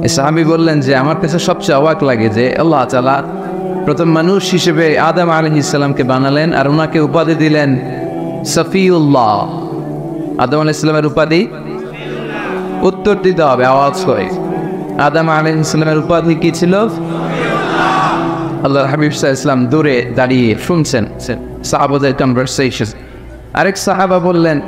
এই সাহাবী বললেন যে আমার কাছে সবচেয়ে অবাক লাগে যে আল্লাহ তাআলা প্রথম মানুষ হিসেবে আদম আলাইহিস সালামকে বানালেন আর ওনাকে উপাধি দিলেন সফিউল্লাহ। আদম আলাইহিস সালামের উপাধি উত্তর দিতে হবে আওয়াজ করে। আদম আলাইহিস সালামের উপাধি কি ছিল? আল্লাহর হাবিব সাল্লাল্লাহু আলাইহি ওয়াসাল্লাম দূরে দাঁড়িয়ে শুনছেন সাহাবাদের কনভারসেশন। আরেক সাহাবা বললেন,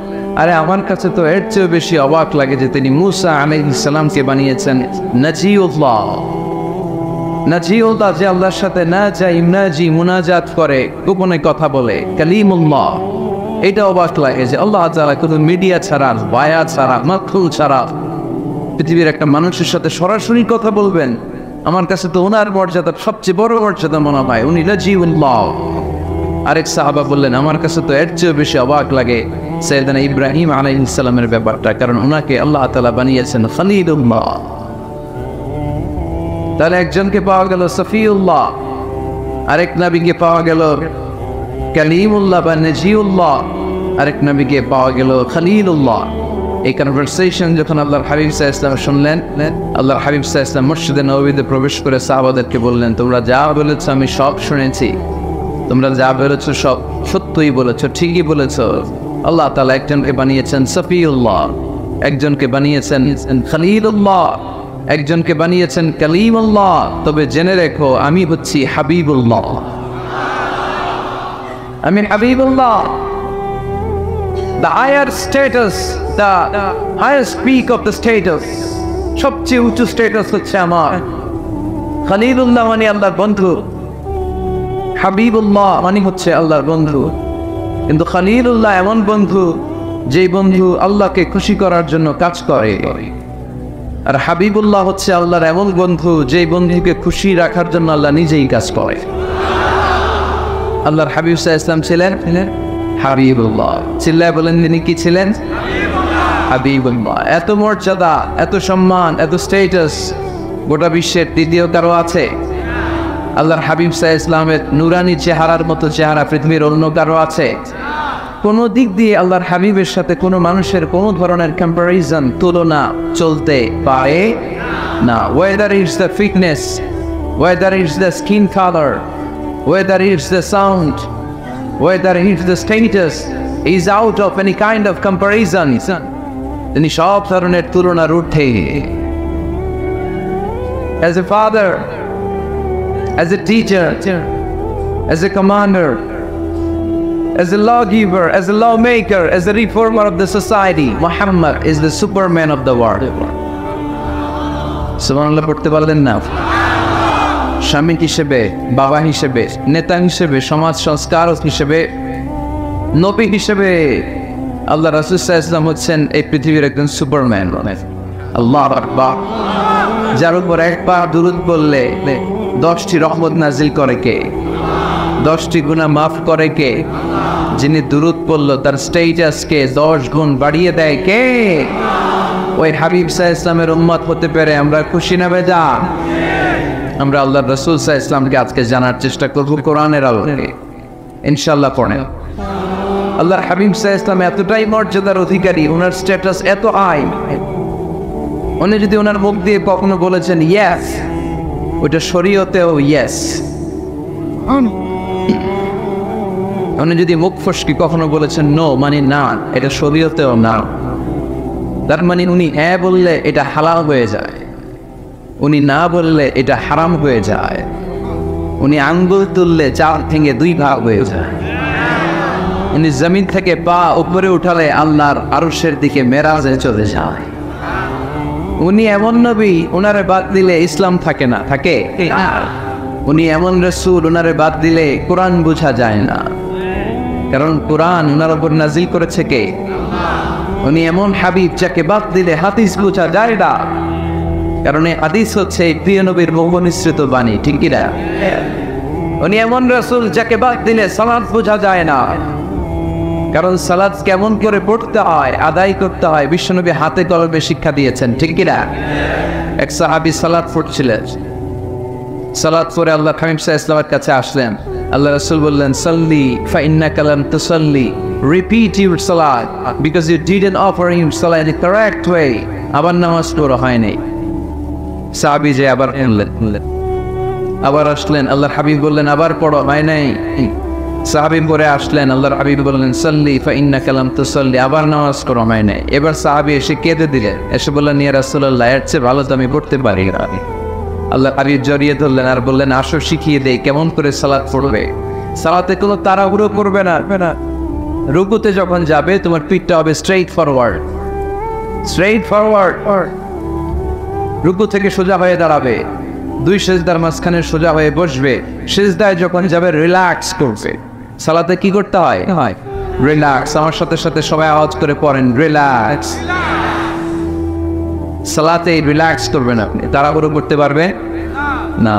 আরে আমার কাছে তো এর চেয়ে বেশি অবাক লাগে যে তিনি মুসা আলাইহিস সালামকে বানিয়েছেন নাজিউল্লাহ। নাজিউল্লাহ যে আল্লাহর সাথে নাজি মুনাজাত করে, গোপনে কথা বলে, কালিমুল্লাহ। এটা অবাক লাগে যে আল্লাহ তাআলা কোনো মিডিয়া ছাড়া, বায়া ছাড়া, মাখলুক ছাড়া পৃথিবীর একটা মানুষের সাথে সরাসরি কথা বলবেন। আমার কাছে তো ওনার মর্যাদা সবচেয়ে বড় মর্যাদা মনে হয়, উনি নাজিউল্লাহ। আরেক সাহাবা বললেন, আমার কাছে তো এর চেয়ে বেশি অবাক লাগে সাইয়েদনা ইব্রাহিম আলাইহিস সালামের ব্যাপারটা, কারণ ওনাকে আল্লাহ তাআলা বানিয়েছেন খলিলুল্লাহ। তাহলে একজনকে পাওয়া গেল সফিউল্লাহ, আরেক নবীকে পাওয়া গেল কালিমুল্লাহ বা নাজিউল্লাহ, আরেক নবীকে পাওয়া গেল খলিলুল্লাহ। এই কনভারসেশন যখন আল্লাহর হাবিব সাল্লাল্লাহু আলাইহি ওয়াসাল্লাম শুনলেন, আল্লাহর হাবিব সাল্লাল্লাহু আলাইহি ওয়াসাল্লাম মসজিদে নববীতে প্রবেশ করে সাহাবাদেরকে বললেন, তোমরা যা বলেছো আমি সব শুনেছি, তোমরা যা বলেছো সব সত্যই বলেছো, ঠিকই বলেছো। আল্লাহ তাআলা একজনকে বানিয়েছেন সফিউল্লাহ, একজনকে বানিয়েছেন খলিলুল্লাহ, একজনকে বানিয়েছেন কালিমুল্লাহ। তবে জেনে রেখো আমি হচ্ছি হাবিবুল্লাহ, আমি Habibullah. The higher status, the highest peak of the status, সবচেয়ে উঁচু স্ট্যাটাস হচ্ছে আমার। খলিলুল্লাহ মানে আল্লাহর বন্ধু, হাবিবুল্লাহ মানে হচ্ছে আল্লাহর বন্ধু। কিন্তু খলিলুল্লাহ এমন বন্ধু যেই বন্ধু আল্লাহকে খুশি করার জন্য কাজ করে, আর হাবিবুল্লাহ হচ্ছে আল্লাহর এমন বন্ধু যেই বন্ধুকে খুশি রাখার জন্য আল্লাহ নিজেই কাজ করে। আল্লাহর হাবিব সাল্লাল্লাহু আলাইহি ওয়াসাল্লাম ছিলেন হাবিবুল্লাহ। চিল্লায় বলেন তিনি কি ছিলেন? হাবিবুল্লাহ। এত মর্যাদা, এত সম্মান, এত স্ট্যাটাস গোটা বিশ্বের দ্বিতীয় কারো আছে? আল্লাহর হাবিব সাল্লাল্লাহু আলাইহি ওয়াসাল্লামের নুরানি চেহারার মতো চেহারা পৃথিবীর অন্য কারো আছে? কোনো দিক দিয়ে আল্লাহর হাবিবের সাথে কোনো মানুষের কোনো ধরনের কম্পারিজন, তুলনা চলতে পারে না। Whether it's the fitness, whether it's the skin colour, whether it's the sound, whether it's the status, is out of any kind of comparison. তিনি সব ধরনের তুলনার ঊর্ধ্বে। As a father, as a teacher, as a commander, as a lawgiver, as a lawmaker, as a reformer of the society, Muhammad is the superman of the world. সুবহানাল্লাহ পড়তে পারলেন না? স্বামী হিসেবে, বাবা হিসেবে, নেতা হিসেবে, সমাজ সংস্কারক হিসেবে, নবী হিসেবে আল্লাহ রাসূল সাল্লাল্লাহু আলাইহি ওয়াসাল্লাম হচ্ছেন এই পৃথিবীর একজন সুপারম্যান। আল্লাহু আকবার। যার উপর একবার দুরূদ বললে 10টি রহমত নাজিল করে কে? 10টি গুনাহ মাফ করে কে? যিনি দুরূদ পড়ল তার স্ট্যাটাসকে 10 গুণ বাড়িয়ে দেয় কে? ওই হাবিব সাল্লাল্লাহু আলাইহি ওয়াসাল্লামের উম্মত হতে পেরে আমরা খুশি না বেজার? আমরা আল্লাহর রাসূল সাল্লাল্লাহু আলাইহি ওয়াসাল্লামকে আজকে জানার চেষ্টা করব কোরআনের আলোকে ইনশাআল্লাহ। পড়েন। আল্লাহর হাবিব সাল্লাল্লাহু আলাইহি ওয়াসাল্লাম এতটাই মর্যাদার অধিকারী, ওনার স্ট্যাটাস এত হাই, উনি যদি ওনার মুখ দিয়ে কখনো বলেছেন ইয়েস, ওটা শরীয়তেও ইয়েস। উনি যদি মুখ ফসকে কখনো বলেছেন নো মানে না, এটা শরীয়তেও না। তার মানে উনি হ্যাঁ বললে এটা হালাল হয়ে যায়, উনি না বললে এটা হারাম হয়ে যায়। উনি আঙ্গুল তুললে 4 ভেঙে 2 ভাগ হয়ে যায়। উনি জমিন থেকে পা উপরে উঠালে আল্লাহর আরশের দিকে মেরাজে চলে যায়। উনি এমন নবী, ওনারে বাদ দিলে ইসলাম থাকে না, থাকে? উনি এমন রাসূল, ওনারে বাদ দিলে কোরআন বোঝা যায় না, কারণ কোরআন ওনার উপর নাজিল করেছে কে? উনি এমন হাবিব যাকে বাদ দিলে হাদিস বোঝা যায় না, কারণ এই হাদিস হচ্ছে প্রিয় নবীর বহুনিসৃত বাণী, ঠিক কি না? উনি এমন রাসূল যাকে বাদ দিলে সালাত বোঝা যায় না, কারণ সালাত কেমন করে পড়তে হয়, আদায় করতে হয় বিশ্বনবী হাতে কলমে শিক্ষা দিয়েছেন, ঠিক কি না? এক সাহাবী সালাত পড়ছিলেন, সালাত পড়ে আল্লাহ হাবিব সাল্লাল্লাহু আলাইহি ওয়াসাল্লামের কাছে আসলেন। আল্লাহ রাসূল বললেন, সাল্লি ফা ইন্নাকা লাম তুসাল্লি, রিপিট ইউর সালাত because you didn't offer your সালাত ইন দ্য কারেক্ট ওয়ে। আবার নামাজ পড়া হয়নি। সাহাবী যে আবার বললেন, আবার আসলেন, আল্লাহর হাবিব বললেন আবার পড়ো, হয় নাই। সাহাবী পরে আসলেন, আল্লাহর হাবিব বললেন সাল্লি ফা ইন্নাকা লাম তুসাল্লি, আবার নামাজ পড়ো, হয় নাই। এবার সাহাবী এসে কেঁদে দিলেন, এসে বললেন ইয়া রাসূলুল্লাহ, এর চেয়ে ভালো তো আমি পড়তে পারি না। আল্লাহর হাবিব জড়িয়ে ধরলেন আর বললেন আসো শিখিয়ে দেই কেমন করে সালাত পড়বে। সালাতে কোনো তাড়াহুড়ো করবে না। রুকুতে যখন যাবে তোমার পিঠটা হবে স্ট্রেইট ফরওয়ার্ড। রুকু থেকে সোজা হয়ে দাঁড়াবে, দুই সিজদার মাঝখানে সোজা হয়ে বসবে। সিজদায় যখন যাবে রিল্যাক্স করবে। সালাতে কি করতে হয়? রিল্যাক্স। আমার সাথে সাথে সবাই আওয়াজ করে পড়েন রিল্যাক্স। সালাতে রিল্যাক্স করবেন আপনি, তাড়াহুড়ো করতে পারবে না।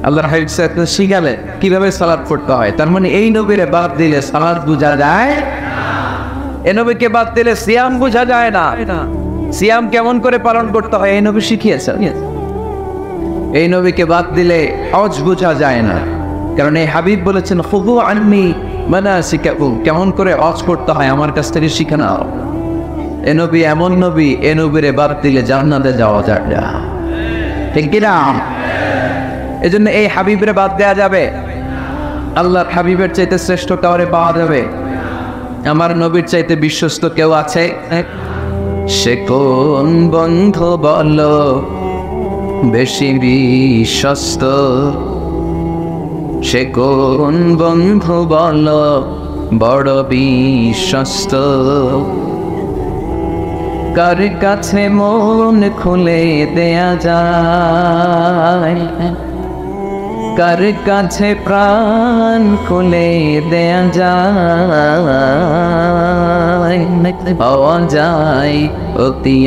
আল্লাহর হাবিব শিখালেন কিভাবে সালাত পড়তে হয়। তার মানে এই নবীরে বাদ দিলে সালাত বোঝা যায়, এই নবীকে বাদ দিলে সিয়াম বোঝা যায় না। সিয়াম কেমন করে পালন করতে হয় এই নবী শিখিয়েছেন। এই নবীকে বাদ দিলে হজ বোঝা যায় না, কারণ এই হাবিব বলেছেন খুযু আন্নী মানাসিকাকুম, কেমন করে হজ করতে হয় আমার কাছ থেকে শিখে নাও। এ নবী এমন নবী, এ নবীরে বাদ দিলে জান্নাতে যাওয়া যায় না, ঠিক কিনা? এজন্য এই হাবিবরে বাদ দেয়া যাবে? আল্লাহর হাবিবের চাইতে শ্রেষ্ঠ কাউরে পাওয়া যাবে? আমার নবীর চাইতে বিশ্বস্ত কেউ আছে? সে কোন বন্ধু বলো বেশি বিশ্বস্ত? সে কোন বন্ধু বলো বড় বিশ্বস্ত? কার কাছে মন খুলে দেয়া যায়, কার কাছে প্রাণ খুলে দেয়া যায়, পাওয়া যায় অতি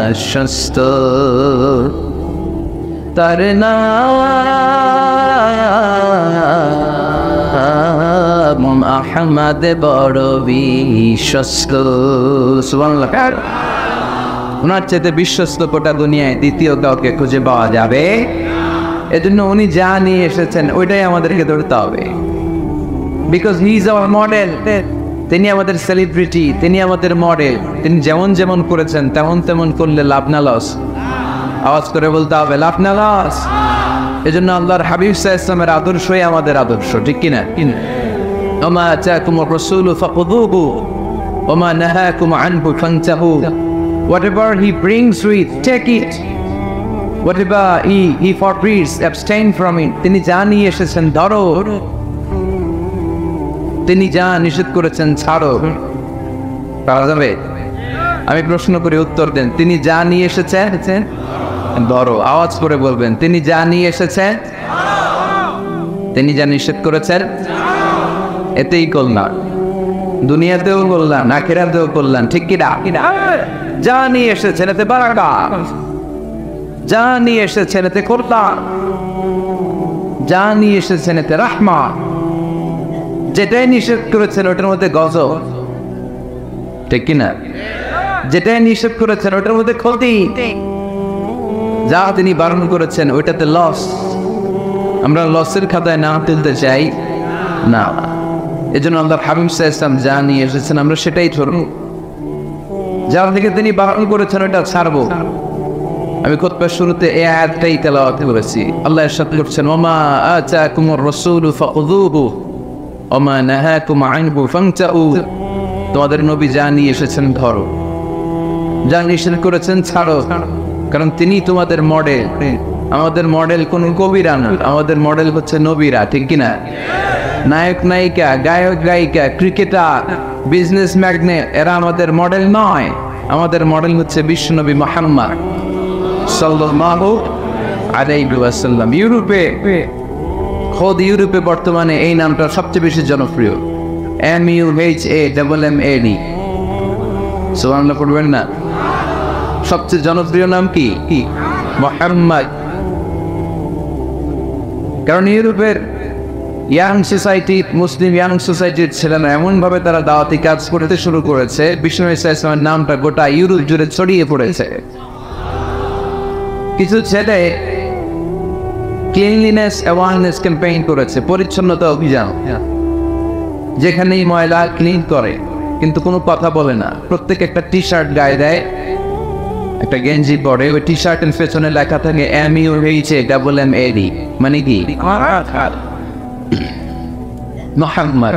আশ্বস্ত। তার নাম আহমদ বড় বিশ্বস্ত। সুবহানাল্লাহ। ওনার চাইতে বিশ্বস্ত গোটা দুনিয়ায় দ্বিতীয় কাউকে খুঁজে পাওয়া যাবে? এজন্য উনি যা নিয়ে এসেছেন ওইটাই আমাদেরকে ধরতে হবে, because he is our model. তিনি আমাদের সেলিব্রিটি, তিনি আমাদের মডেল। তিনি যেমন যেমন করেছেন তেমন তেমন করলে লাভ না লস? আওয়াজ করে বলতে হবে লাভ না লস। এজন্য আল্লাহর হাবিব সাল্লাল্লাহু আলাইহি ওয়াসাল্লামের আদর্শই আমাদের আদর্শ, ঠিক কিনা? ওমা আতাকুমুর রাসূলু ফাখুযুহু ওমা নাহাকুম আনহু ফান্তাহু। Whatever he brings with, take it. Whatever he forbids, abstain from it. তিনি যা নিয়ে এসেছেন ধরো, তিনি যা নিষেধ করেছেন ছাড়ো। পারা যাবে? আমি প্রশ্ন করে উত্তর দেন। তিনি যা নিয়ে এসেছেন ধরো। আওয়াজ করে বলবেন তিনি যা নিয়ে এসেছেন, তিনি যা নিষেধ করেছেন এতেই কল্যাণ, দুনিয়াতেও কল্যাণ, আখিরাতেও কল্যাণ, ঠিক কি না? যা নিয়ে এসেছেন এতে বারাকাত, যা নিয়ে এসেছেন এতে কল্যাণ, যা নিয়ে এসেছেন এতে রাহমাত। যেটাই নিষেধ করেছেন ওটার মধ্যে গজব, ঠিক কিনা? যেটাই নিষেধ করেছেন ওটার মধ্যে ক্ষতি, যা তিনি বারণ করেছেন ওইটাতে লস। আমরা লসের খাতায় নাম তুলতে চাই না। এজন্য আল্লাহর হাবিব সাল্লাল্লাহু আলাইহি ওয়াসাল্লাম যা নিয়ে এসেছেন আমরা সেটাই ধরব, যার থেকে তিনি বারণ করেছেন ওটা ছাড়বো। আমি খুতবার শুরুতে এই আয়াতটাই তেলাওয়াত করেছি। আল্লাহ ইরশাদ করছেন ওমা আতাকুমুর রাসূলু ফাখুযুহু ওমা নাহাকুম আনহু ফান্তাহু। তোমাদের নবী যা নিয়ে এসেছেন ধরো, যা নিষেধ করেছেন ছাড়ো, কারণ তিনি তোমাদের মডেল। আমাদের মডেল কোন কবিরা না, আমাদের মডেল হচ্ছে নবীরা, ঠিক কিনা? নায়ক নায়িকা, গায়ক গায়িকা, ক্রিকেটার, বিজনেস ম্যাগনেট এরা আমাদের মডেল নয়। আমাদের মডেল হচ্ছে বিশ্বনবী মুহাম্মদ সাল্লাল্লাহু আলাইহি ওয়াসাল্লাম। ইউরোপে বর্তমানে এই নামটা সবচেয়ে বেশি জনপ্রিয়, MUHAMMAD। সুবহানাল্লাহ পড়বেন না? সবচেয়ে জনপ্রিয় নাম কি? মুহাম্মদ। কারণ ইউরোপের ইয়াং সোসাইটি, মুসলিম ইয়াং সোসাইটির ছেলেরা এমনভাবে তারা দাওয়াতি কাজ করতে শুরু করেছে, বিশ্বনবী সাল্লাল্লাহু আলাইহি ওয়াসাল্লামের নামটা গোটা ইউরোপ জুড়ে ছড়িয়ে পড়েছে। কিছু ছেলে ক্লিনলিনেস অ্যাওয়ারনেস ক্যাম্পেইন করেছে, পরিচ্ছন্নতা অভিযান, যেখানেই ময়লা ক্লিন করে কিন্তু কোনো কথা বলে না। প্রত্যেক একটা টি শার্ট গায়ে দেয় একটা গেঞ্জি পরে, ওই টি শার্টের পেছনে লেখা থাকে MUHAMMAD, মানে কি মুহাম্মদ।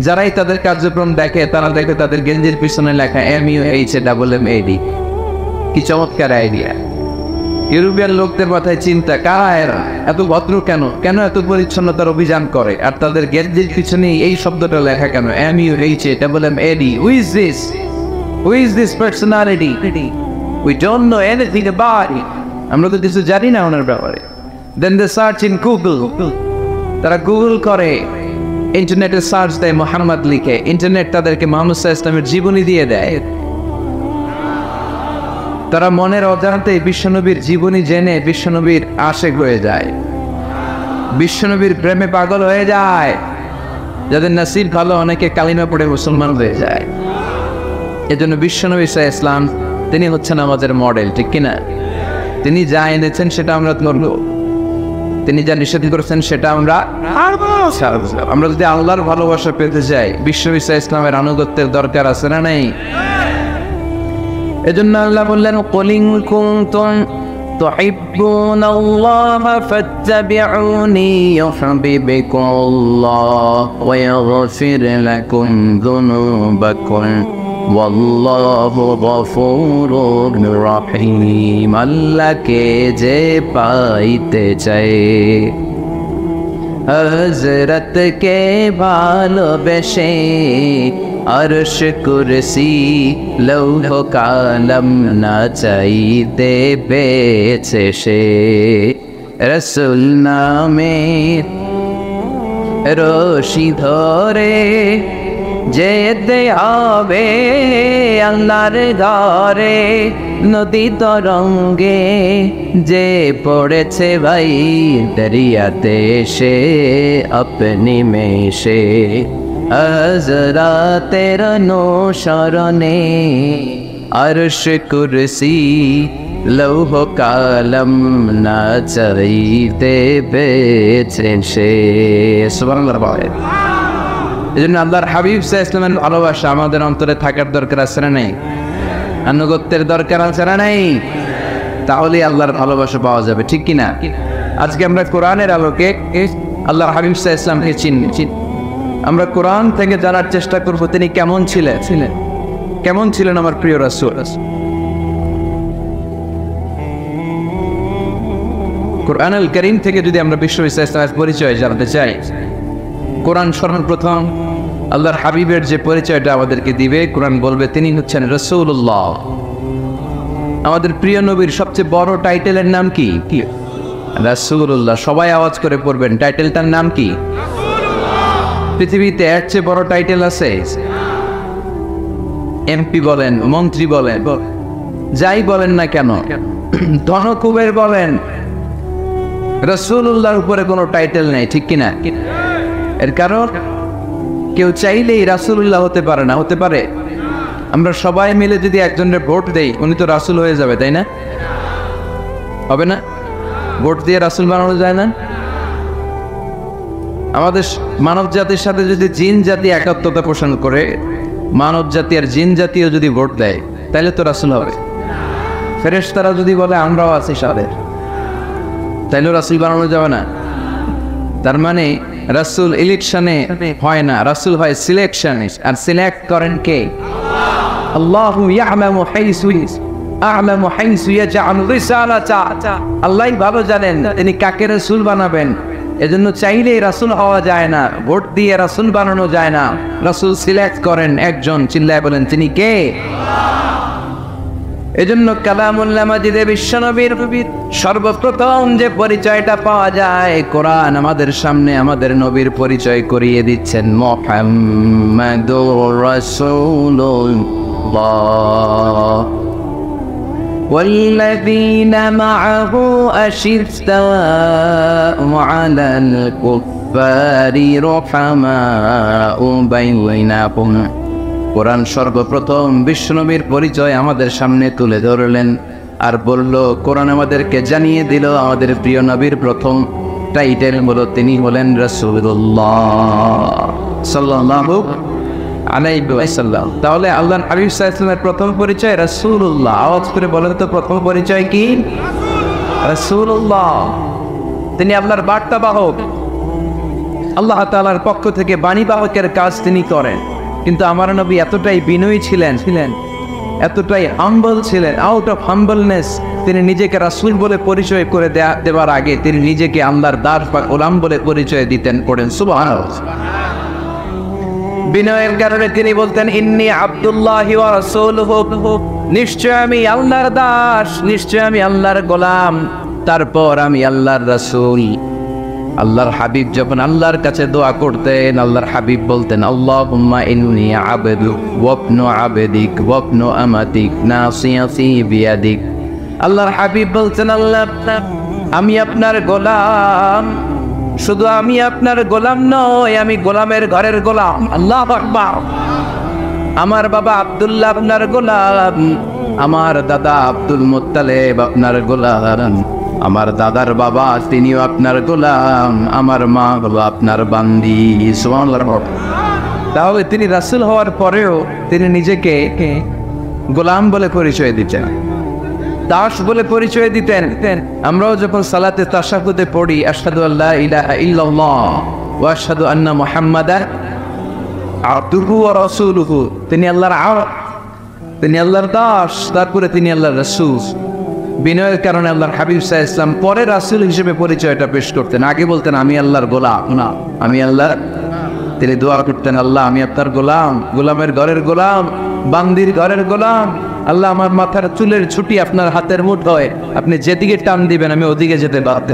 যারাই তাদের কার্যক্রম দেখে তারা দেখে তাদের গেঞ্জির পিছনে লেখা MUHAMMAD। কি চমৎকার আইডিয়া! ইউরোপিয়ান লোকদের মাথায় চিন্তা, কারা এরা, এত ভদ্র কেন, কেন এত পরিচ্ছন্নতার অভিযান করে, আর তাদের গেঞ্জির পিছনে এই শব্দটা লেখা কেন, MUHAMMAD? Who is this? Who is this personality? We don't know anything about it. আমরা তো কিছু জানি না ওনার ব্যাপারে। Then they search in Google. তারা গুগল করে, ইন্টারনেটে সার্চ দেয় মুহাম্মদ লিখে, ইন্টারনেট তাদেরকে মুহাম্মদ সাল্লাল্লাহু আলাইহি ওয়াসাল্লামের জীবনী দিয়ে দেয়। তারা মনের অজান্তে বিশ্বনবীর জীবনী জেনে বিশ্বনবীর আশিক হয়ে যায়, বিশ্বনবীর প্রেমে পাগল হয়ে যায়। যাদের নসিব ভালো, অনেকে কালিমা পড়ে মুসলমান হয়ে যায়। এজন্য বিশ্বনবী সাল্লাল্লাহু আলাইহি ওয়াসাল্লাম তিনি হচ্ছেন আমাদের মডেল, ঠিক কিনা? তিনি যা এনেছেন সেটা আমরা ধরব, তিনি যা নিষেধ করেছেন সেটা আমরা যদি আল্লাহর ভালোবাসা পেতে চাই, বিশ্বনবী সাল্লাল্লাহু আলাইহি ওয়াসাল্লামের আনুগত্যের দরকার আছে না নাই? এজন্য আল্লাহ বললেন, কুল ইন কুনতুম তুহিব্বুনাল্লাহা ফাত্তাবিউনি ইউহিব্বুকুমুল্লাহ ওয়া ইয়াগফির লাকুম যুনুবাকুম ওয়াল্লাহু গফুরুর রহিম। আল্লাহকে যে পাইতে চায়, হযরতকে ভালোবেসে আরশ কুরসি লৌহ কালাম না চাইতে পেয়েছে সে। রাসূল নামে রশি ধরে যেতে হবে আল্লাহর ঘরে, নদী তরঙ্গে যে পড়েছে ভাই দরিয়াতে সে আপনি মেশে। হযরতের অনুসরণে আরশ কুরসি লৌহ কালাম না চাইতে পেয়েছে সে। সুবহানাল্লাহ। এজন্য আল্লাহর হাবিব সাল্লাল্লাহু আলাইহি ওয়াসাল্লামের ভালোবাসা আমাদের অন্তরে থাকার দরকার আছে না নাই? আনুগত্যের দরকার আছে না নাই? তাহলে আল্লাহর ভালোবাসা পাওয়া যাবে, ঠিক কিনা? আজকে আমরা কোরআনের আলোকে আল্লাহর হাবিব সাল্লাল্লাহু আলাইহি ওয়াসাল্লামকে চিনি। আমরা কোরআন থেকে জানার চেষ্টা করব তিনি কেমন ছিলেন, কেমন ছিলেন আমার প্রিয় রাসূল। কোরআনুল কারীম থেকে যদি আমরা বিশ্বনবী সাল্লাল্লাহু আলাইহি ওয়াসাল্লামের পরিচয় জানতে চাই, কোরআন সর্বপ্রথম আল্লাহর হাবিবের যে পরিচয়টা আমাদেরকে দিবে, কোরআন বলবে তিনি হচ্ছেন রাসূলুল্লাহ। আমাদের প্রিয় নবীর সবচেয়ে বড় টাইটেলের নাম কি? রাসূলুল্লাহ। সবাই আওয়াজ করে পড়বেন, টাইটেলটার নাম কি? পৃথিবীতে এর চেয়ে বড় টাইটেল আছে? এমপি বলেন, মন্ত্রী বলেন, যাই বলেন না কেন, ধনকুবের বলেন, রাসূলুল্লাহর উপরে কোনো টাইটেল নেই, ঠিক কিনা? এর কারণ কেউ চাইলেই রাসূলুল্লাহ হতে পারে না। হতে পারে? আমরা সবাই মিলে যদি একজনের ভোট দেই, উনি তো রাসূল হয়ে যাবে, তাই না? হবে না? ভোট দিয়ে রাসূল বানানো যায় না? আমাদের মানব জাতির সাথে যদি জিন জাতি একাত্মতা পোষণ করে, মানব জাতি আর জিন জাতিও যদি ভোট দেয়, তাহলে তো রাসূল হবে। ফেরেশতারা যদি বলে আমরাও আছি সাথে, তাইলেও রাসূল বানানো যাবে না। তার মানে রাসূল ইলেকশনে হয় না, রাসূল হয় সিলেকশনে। আর সিলেক্ট করেন কে? আল্লাহু ইয়ালামু হাইসু ইয়াজআলু রিসালাতা। আল্লাহই ভালো জানেন তিনি কাকে রাসূল বানাবেন। এজন্য চাইলেই রাসূল হওয়া যায় না, ভোট দিয়ে রাসূল বানানো যায় না। রাসূল সিলেক্ট করেন একজন, চিল্লায় বলেন তিনি কে? এজন্য কালামুল্লাহ মাজিদে বিশ্বনবীর সর্বপ্রথম যে পরিচয়টা পাওয়া যায়, কোরআন আমাদের সামনে আমাদের নবীর পরিচয় করিয়ে দিচ্ছেন, মুহাম্মাদুর রাসূলুল্লাহ والذين معه أشداء على الكفار رحماء بينهم। কোরআন সর্বপ্রথম বিশ্বনবীর পরিচয় আমাদের সামনে তুলে ধরলেন আর বলল, কোরআন আমাদেরকে জানিয়ে দিল আমাদের প্রিয় নবীর প্রথম টাইটেল হলো তিনি হলেন রাসূলুল্লাহ সাল্লাল্লাহু আলাইহি ওয়াসাল্লাম। তাহলে আল্লাহর হাবিব সাল্লাল্লাহু আলাইহি ওয়াসাল্লামের প্রথম পরিচয় রাসূলুল্লাহ। আওয়াজ করে বলেন তো প্রথম পরিচয় কি? রাসূলুল্লাহ। তিনি আল্লাহর বার্তাবাহক, আল্লাহ তাআলার পক্ষ থেকে বাণীবাহকের কাজ তিনি করেন। কিন্তু আমার নবী এতটাই বিনয়ী ছিলেন, এতটাই হাম্বল ছিলেন, আউট অফ হাম্বলনেস তিনি নিজেকে রাসূল বলে পরিচয় করে দেওয়ার আগে তিনি নিজেকে আল্লাহর দাস বা গোলাম বলে পরিচয় দিতেন। পড়েন সুবহানাল্লাহ। বিনয়ের কারণে তিনি বলতেন ইন্নী আব্দুল্লাহি ওয়া রাসূলুহু, নিশ্চয় আমি আল্লাহর দাস, নিশ্চয় আমি আল্লাহর গোলাম, তারপর আমি আল্লাহর রাসূল। আল্লাহর হাবিব যখন আল্লাহর কাছে দোয়া করতেন, আল্লাহর হাবিব বলতেন আল্লাহুম্মা ইন্নী আবদুক ওয়া ইবনু আবদিক ওয়া ইবনু আমাতিক নাসিয়াতি বিয়াদিক। আল্লাহর হাবিব বলতেন আল্লাহ আমি আপনার গোলাম, শুধু আমি আপনার গোলাম নয়, আমি গোলামের ঘরের গোলাম। আল্লাহু আকবার। আমার বাবা আব্দুল্লাহ আপনার গোলাম, আমার দাদা আব্দুল মুত্তালিব আপনার গোলাম, আমার দাদার বাবা তিনিও আপনার গোলাম, আমার মা হলো আপনার বান্দি। সুবহানাল্লাহ। তাহলে তিনি রাসূল হওয়ার পরেও তিনি নিজেকে গোলাম বলে পরিচয় দিতেন, দাস বলে পরিচয় দিতেন। আমরাও যখন সালাতে তাশাহুদে পড়ি আশহাদু আল্লা ইলাহা ইল্লাল্লাহ ওয়া আশহাদু আন্না মুহাম্মাদান আবদুহু ওয়া রাসূলুহু, তিনি আল্লাহর আবদ, তিনি আল্লাহর দাস, তারপরে তিনি আল্লাহর রাসূল। বিনয়ের কারণে আল্লাহর হাবিব সাল্লাল্লাহু আলাইহি ওয়াসাল্লাম পরে রাসূল হিসেবে পরিচয়টা পেশ করতেন। আগে বলতেন আমি আল্লাহর গোলাম, না আমি আল্লাহর। তিনি দোয়া করতেন আল্লাহ আমি আপনার গোলাম, গোলামের ঘরের গোলাম, বান্দির ঘরের গোলাম। আল্লাহ আমার মাথার চুলের ছুটি আপনার হাতের মুঠোয়, আপনি যেদিকে টান দিবেন আমি ওদিকে যেতে বাধ্য।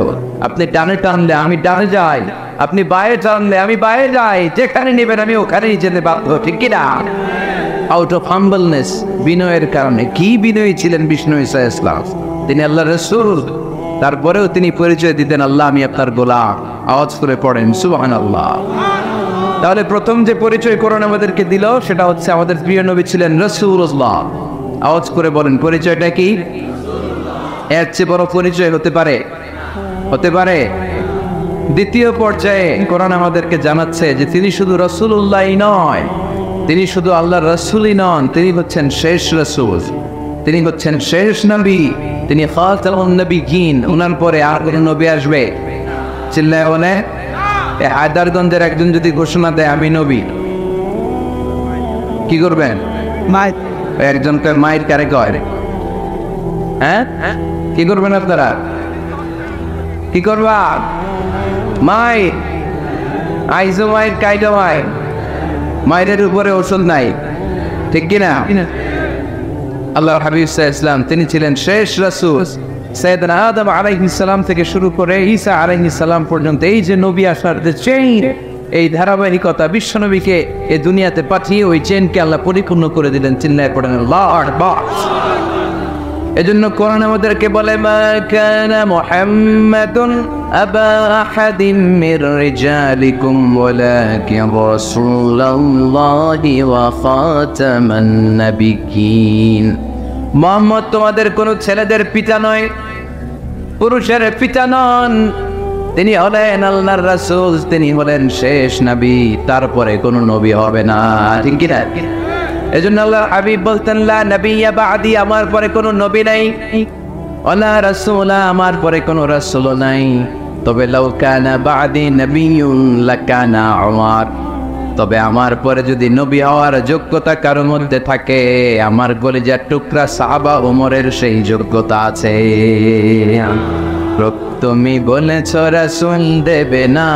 আপনি ডানে টানলে আমি ডানে যাই, আপনি বায়ে টানলে আমি বায়ে যাই, যেখানে নেবেন আমি ওখানেই যেতে বাধ্য। ঠিক কি না? আউট অফ হাম্বলনেস, বিনয়ের কারণে। কি বিনয়ী ছিলেন বিষ্ণু ঈসা ইসলাম, তিনি আল্লাহর রাসূল, তারপরেও তিনি পরিচয় দিতেন আল্লাহ আমি আপনার গোলাম। আওয়াজ করে পড়েন সুবহানাল্লাহ। তাহলে প্রথম যে পরিচয় কোরআন আমাদেরকে দিল সেটা হচ্ছে আমাদের প্রিয় নবী ছিলেন রাসূলুল্লাহ। আওয়াজ করে বলেন পরিচয়টা কি? এর চেয়ে বড় পরিচয় হতে পারে? হতে পারে? দ্বিতীয় পর্যায়ে কোরআন আমাদেরকে জানাচ্ছে যে তিনি শুধু রাসূলুল্লাহই নয়, তিনি শুধু আল্লাহর রাসূলই নন, তিনি হচ্ছেন শেষ রাসূল, তিনি হচ্ছেন শেষ নবী, তিনি খাতামুন নবিয়্যিন। ওনার পরে আর কোন নবী আসবে? চিল্লায় বলে হায়দারগঞ্জের একজন যদি ঘোষণা দেয় আমি নবী, কি করবেন? মাইক, একজনকে মাইর কারে কয়? হ্যাঁ, কি করবেন আপনারা? কি করবা? মাইর আইজো মাইর কাইডো মাইর, মাইরের উপরে ওষুধ নাই। ঠিক কিনা? আল্লাহর হাবিব সাল্লাল্লাহু আলাইহি ওয়াসাল্লাম তিনি ছিলেন শেষ রাসূল। সাইয়েদনা আদম আলাইহিস সালাম থেকে শুরু করে ঈসা আলাইহিস সালাম পর্যন্ত এই যে নবী আসার যে চেইন, এই ধারাবাহিকতা, বিশ্বনবীকে এই দুনিয়াতে পাঠিয়ে ওই চেইনকে আল্লাহ পরিপূর্ণ করে দিলেন। চিল্লায় পড়েন আল্লাহু আকবার। এজন্য কোরআন আমাদেরকে বলে মা কানা মুহাম্মাদুন আবা আহাদিম মির রিজালিকুম ওয়ালাকিন রাসূলুল্লাহি ওয়া খাতামান নাবিয়্যিন। মুহাম্মদ তোমাদের কোন ছেলেদের পিতা নয়, পুরুষের পিতা নন, তিনি হলেন আল্লাহর রাসূল, তিনি হলেন শেষ নবী, তারপরে কোন নবী হবে না। ঠিক কি না? এজন্য আল্লাহর হাবিব বলতেন লা নবিয়্যা বা'দি, আমার পরে কোনো নবী নাই, ওয়ালা রাসূলা, আমার পরে কোনো রাসূল নাই। তবে লাউ কানা বা'দি নবিয়্যুন লাকানা উমর, তবে আমার পরে যদি নবী হওয়ার যোগ্যতা কারোর মধ্যে থাকে, আমার কলিজার টুকরা সাহাবা ওমরের সেই যোগ্যতা আছে। তুমি বলেছ রাসূল দেবে না,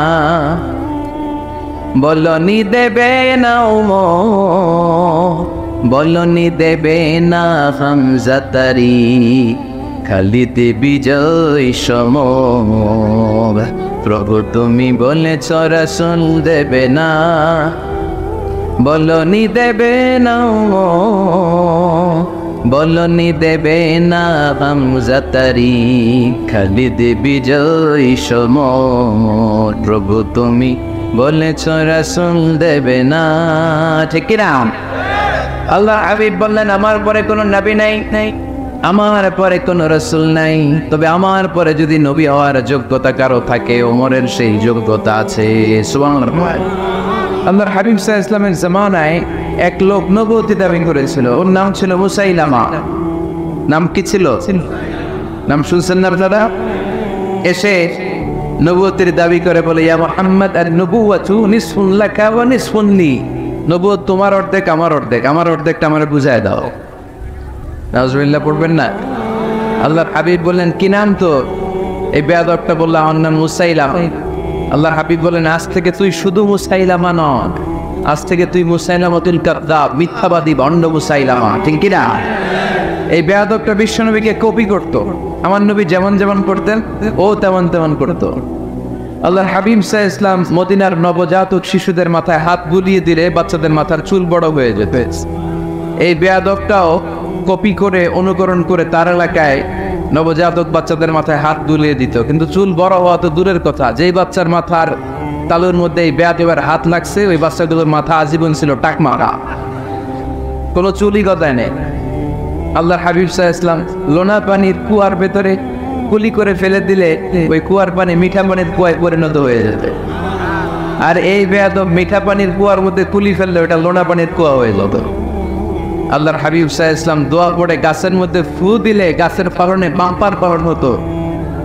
বলনি দেবে না ওমর, বলনি দেবে না হামজা তারি, খালিদ বিজয় সমর। প্রভু তুমি বলেছ রাসূল দেবে না, বলনি দেবে না ওমর, বলনি দেবে না হামজা তারি, খালিদ বিজয় সমর। প্রভু তুমি বলেছ রাসূল দেবে না। ঠিক কি না? আল্লাহ হাবিব বললেন আমার পরে কোনো নবী নাই, আমার পরে কোনো রাসূল নাই, তবে আমার পরে যদি নবী হওয়ার যোগ্যতা কারো থাকে, ওমরের সেই যোগ্যতা আছে। সুবহানাল্লাহ। আল্লাহর হাবিব সাল্লাল্লাহু আলাইহি ওয়াসাল্লামের জামানায় এক লোক নবুয়তি দাবি করেছিল, ওর নাম ছিল মুসাইলামা। নাম কি ছিল? নাম শুনছেন না আপনারা? এসে নবুয়তির দাবি করে বলে, ইয়া মুহাম্মদ আন-নবুওয়াতু নিসফুন লাকা ওয়া নিসফুন লি। নবুয়ত তোমার অর্ধেক, আমার অর্ধেক, আমার অর্ধেকটা আমারে বুঝায় দাও। নাউজুবিল্লাহ পড়বেন না? আল্লাহর হাবিব বললেন, কি নাম তোর? এই বেয়াদবটা বলল, আমার নাম মুসাইলামা। আল্লাহর হাবিব বলেন, আজ থেকে তুই শুধু মুসাইলামা নয়, আজ থেকে তুই মুসাইলামাতুল কাযযাব, মিথ্যাবাদী ভণ্ড মুসাইলামা। ঠিক কি না? এই বেয়াদবটা বিশ্বনবীকে কপি করত। আমার নবী যেমন যেমন করতেন ও তেমন তেমন করত। আল্লাহর হাবিব সাল্লাল্লাহু আলাইহি ওয়াসাল্লাম মদিনার নবজাতক শিশুদের মাথায় হাত বুলিয়ে দিলে বাচ্চাদের মাথার চুল বড় হয়ে যেত। এই বেয়াদবটাও কপি করে, অনুকরণ করে তার এলাকায় নবজাতক বাচ্চাদের মাথায় হাত বুলিয়ে দিত, কিন্তু চুল বড় হওয়া তো দূরের কথা, যেই বাচ্চার মাথার তালুর মধ্যে এই বেয়াদবের হাত লাগছে ওই বাচ্চাগুলোর মাথা আজীবন ছিল টাকমারা, কোনো চুলই গজায় নেই। আল্লাহর হাবিব সাল্লাল্লাহু আলাইহি ওয়াসাল্লাম লোনা পানির কুয়ার ভেতরে কুলি করে ফেলে দিলে ওই কুয়ার পানি মিঠা পানির কুয়ায় পরিণত হয়ে যেত। আর এই বেয়াদব মিঠা পানির কুয়ার মধ্যে কুলি ফেললে ওটা লোনা পানির কুয়া হয়ে যেত। আল্লাহর হাবিব সাল্লাল্লাহু আলাইহি ওয়াসাল্লাম দোয়া পড়ে গাছের মধ্যে ফু দিলে গাছের ফলনে বাম্পার ফলন হতো,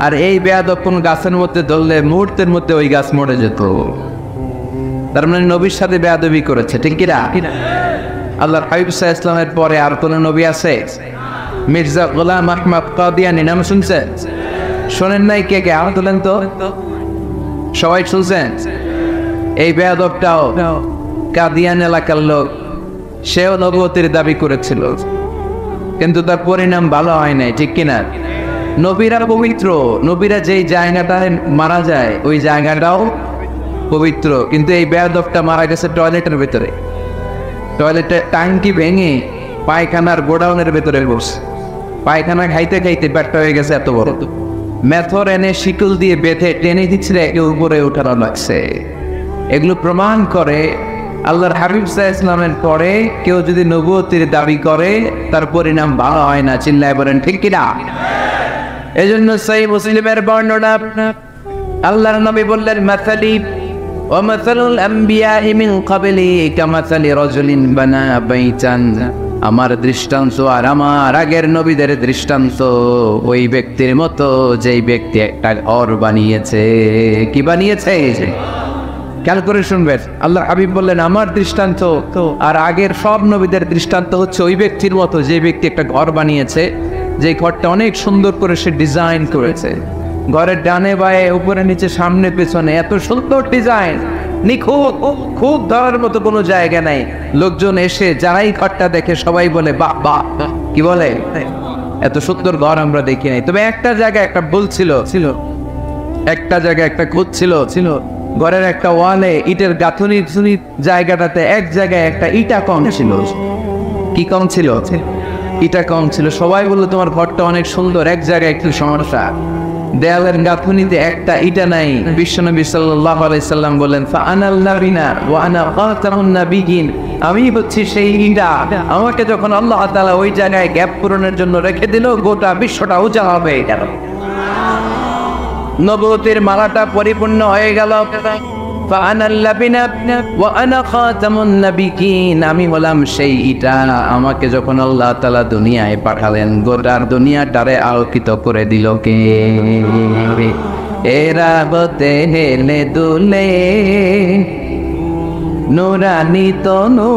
আর এই বেয়াদব কোন গাছের মধ্যে ধরলে মুহূর্তের মধ্যে ওই গাছ মরে যেত। তার মানে নবীর সাথে বেয়াদবি করেছে। ঠিক কি না? আল্লাহর হাবিব সাল্লাল্লাহু আলাইহি ওয়াসাল্লামের পরে আর কোন নবী আছে? মির্জা গোলাম আহমদ কাদিয়ানী নাম শুনছেন? শোনেন নাই? কে কে হাত তোলেন তো। সবাই শুনছেন? এই বেয়াদবটাও কাদিয়ান এলাকার লোক, সেও নবুয়তির দাবি করেছিল, কিন্তু তার পরিণাম ভালো হয় নাই। ঠিক কিনা? নবীরা পবিত্র, নবীরা যেই জায়গাটায় মারা যায় ওই জায়গাটাও পবিত্র, কিন্তু এই বেয়াদবটা মারা গেছে টয়লেটের ভেতরে। টয়লেটের টাঙ্কি ভেঙে পায়খানার গোডাউনের ভেতরে বসে পায়খানা খাইতে খাইতে পেটটা হয়ে গেছে এত বড়, মেথর এনে শিকল দিয়ে বেঁধে টেনে দিচ্ছে, একে উপরে উঠানো লাগছে। এগুলো প্রমাণ করে আল্লাহর হাবিব সাল্লাল্লাহু আলাইহি ওয়াসাল্লামের পরে কেউ যদি নবুয়তির দাবি করে তার পরিণাম ভালো হয় না। চিল্লায় বলেন ঠিক কিনা? এজন্য সহিহ মুসলিমের বর্ণনা, আল্লাহর নবী বললেন, মাসালি ওয়া মাসালুল আমবিয়াই মিন ক্বাবলি কামাসালি রাজুলিন বানা বাইতান। আমার দৃষ্টান্ত আর আমার আগের নবীদের দৃষ্টান্ত ওই ব্যক্তির মতো যেই ব্যক্তি একটা ঘর বানিয়েছে। কি বানিয়েছে? খেয়াল করে শুনবেন, আল্লাহ হাবিব বললেন আমার দৃষ্টান্ত আর আগের সব নবীদের দৃষ্টান্ত হচ্ছে ওই ব্যক্তির মতো যে ব্যক্তি একটা ঘর বানিয়েছে, যে ঘরটা অনেক সুন্দর করে সে ডিজাইন করেছে। ঘরের ডানে বায়ে উপরে নিচে সামনে পেছনে এত সুন্দর ডিজাইন, নিখুঁত, খুব ধরার মতো কোনো জায়গা নাই। লোকজন এসে যারাই ঘরটা দেখে সবাই বলে বাহ বাহ। কি বলে? এত সুন্দর ঘর আমরা দেখি নাই। তবে একটা জায়গায় একটা ভুল ছিল, একটা জায়গায় একটা খুঁত ছিল। ঘরের একটা ওয়ালে ইটের গাঁথনির জায়গাটাতে এক জায়গায় একটা ইটা কম ছিল। কি কম ছিল? ইটা কম ছিল। সবাই বললো তোমার ঘরটা অনেক সুন্দর, এক জায়গায় একটু সমস্যা, দেয়ালের গাঁথনিতে একটা ইটা নাই। বিশ্বনবী সাল্লাল্লাহু আলাইহি সাল্লাম বলেন, ফাআনাল নাবিনা ওয়া আনা খাতামুন নাবিয়িন। আমি হচ্ছি সেই ইটা, আমাকে যখন আল্লাহ তাআলা ওই জায়গায় গ্যাপ পূরণের জন্য রেখে দিল, গোটা বিশ্বটা উজাড় হবে। নবুয়তের মালাটা পরিপূর্ণ হয়ে গেল। ফাআনাল লাবিনা ওয়া আনা খাতামুন নাবিয়িন। আমি হলাম সেই ইটা, আমাকে যখন আল্লাহ তাআলা দুনিয়ায় পাঠালেন গোটা দুনিয়াটারে আলোকিত করে দিল কে? এরা হতে হেলে দুলে নুরানি তনু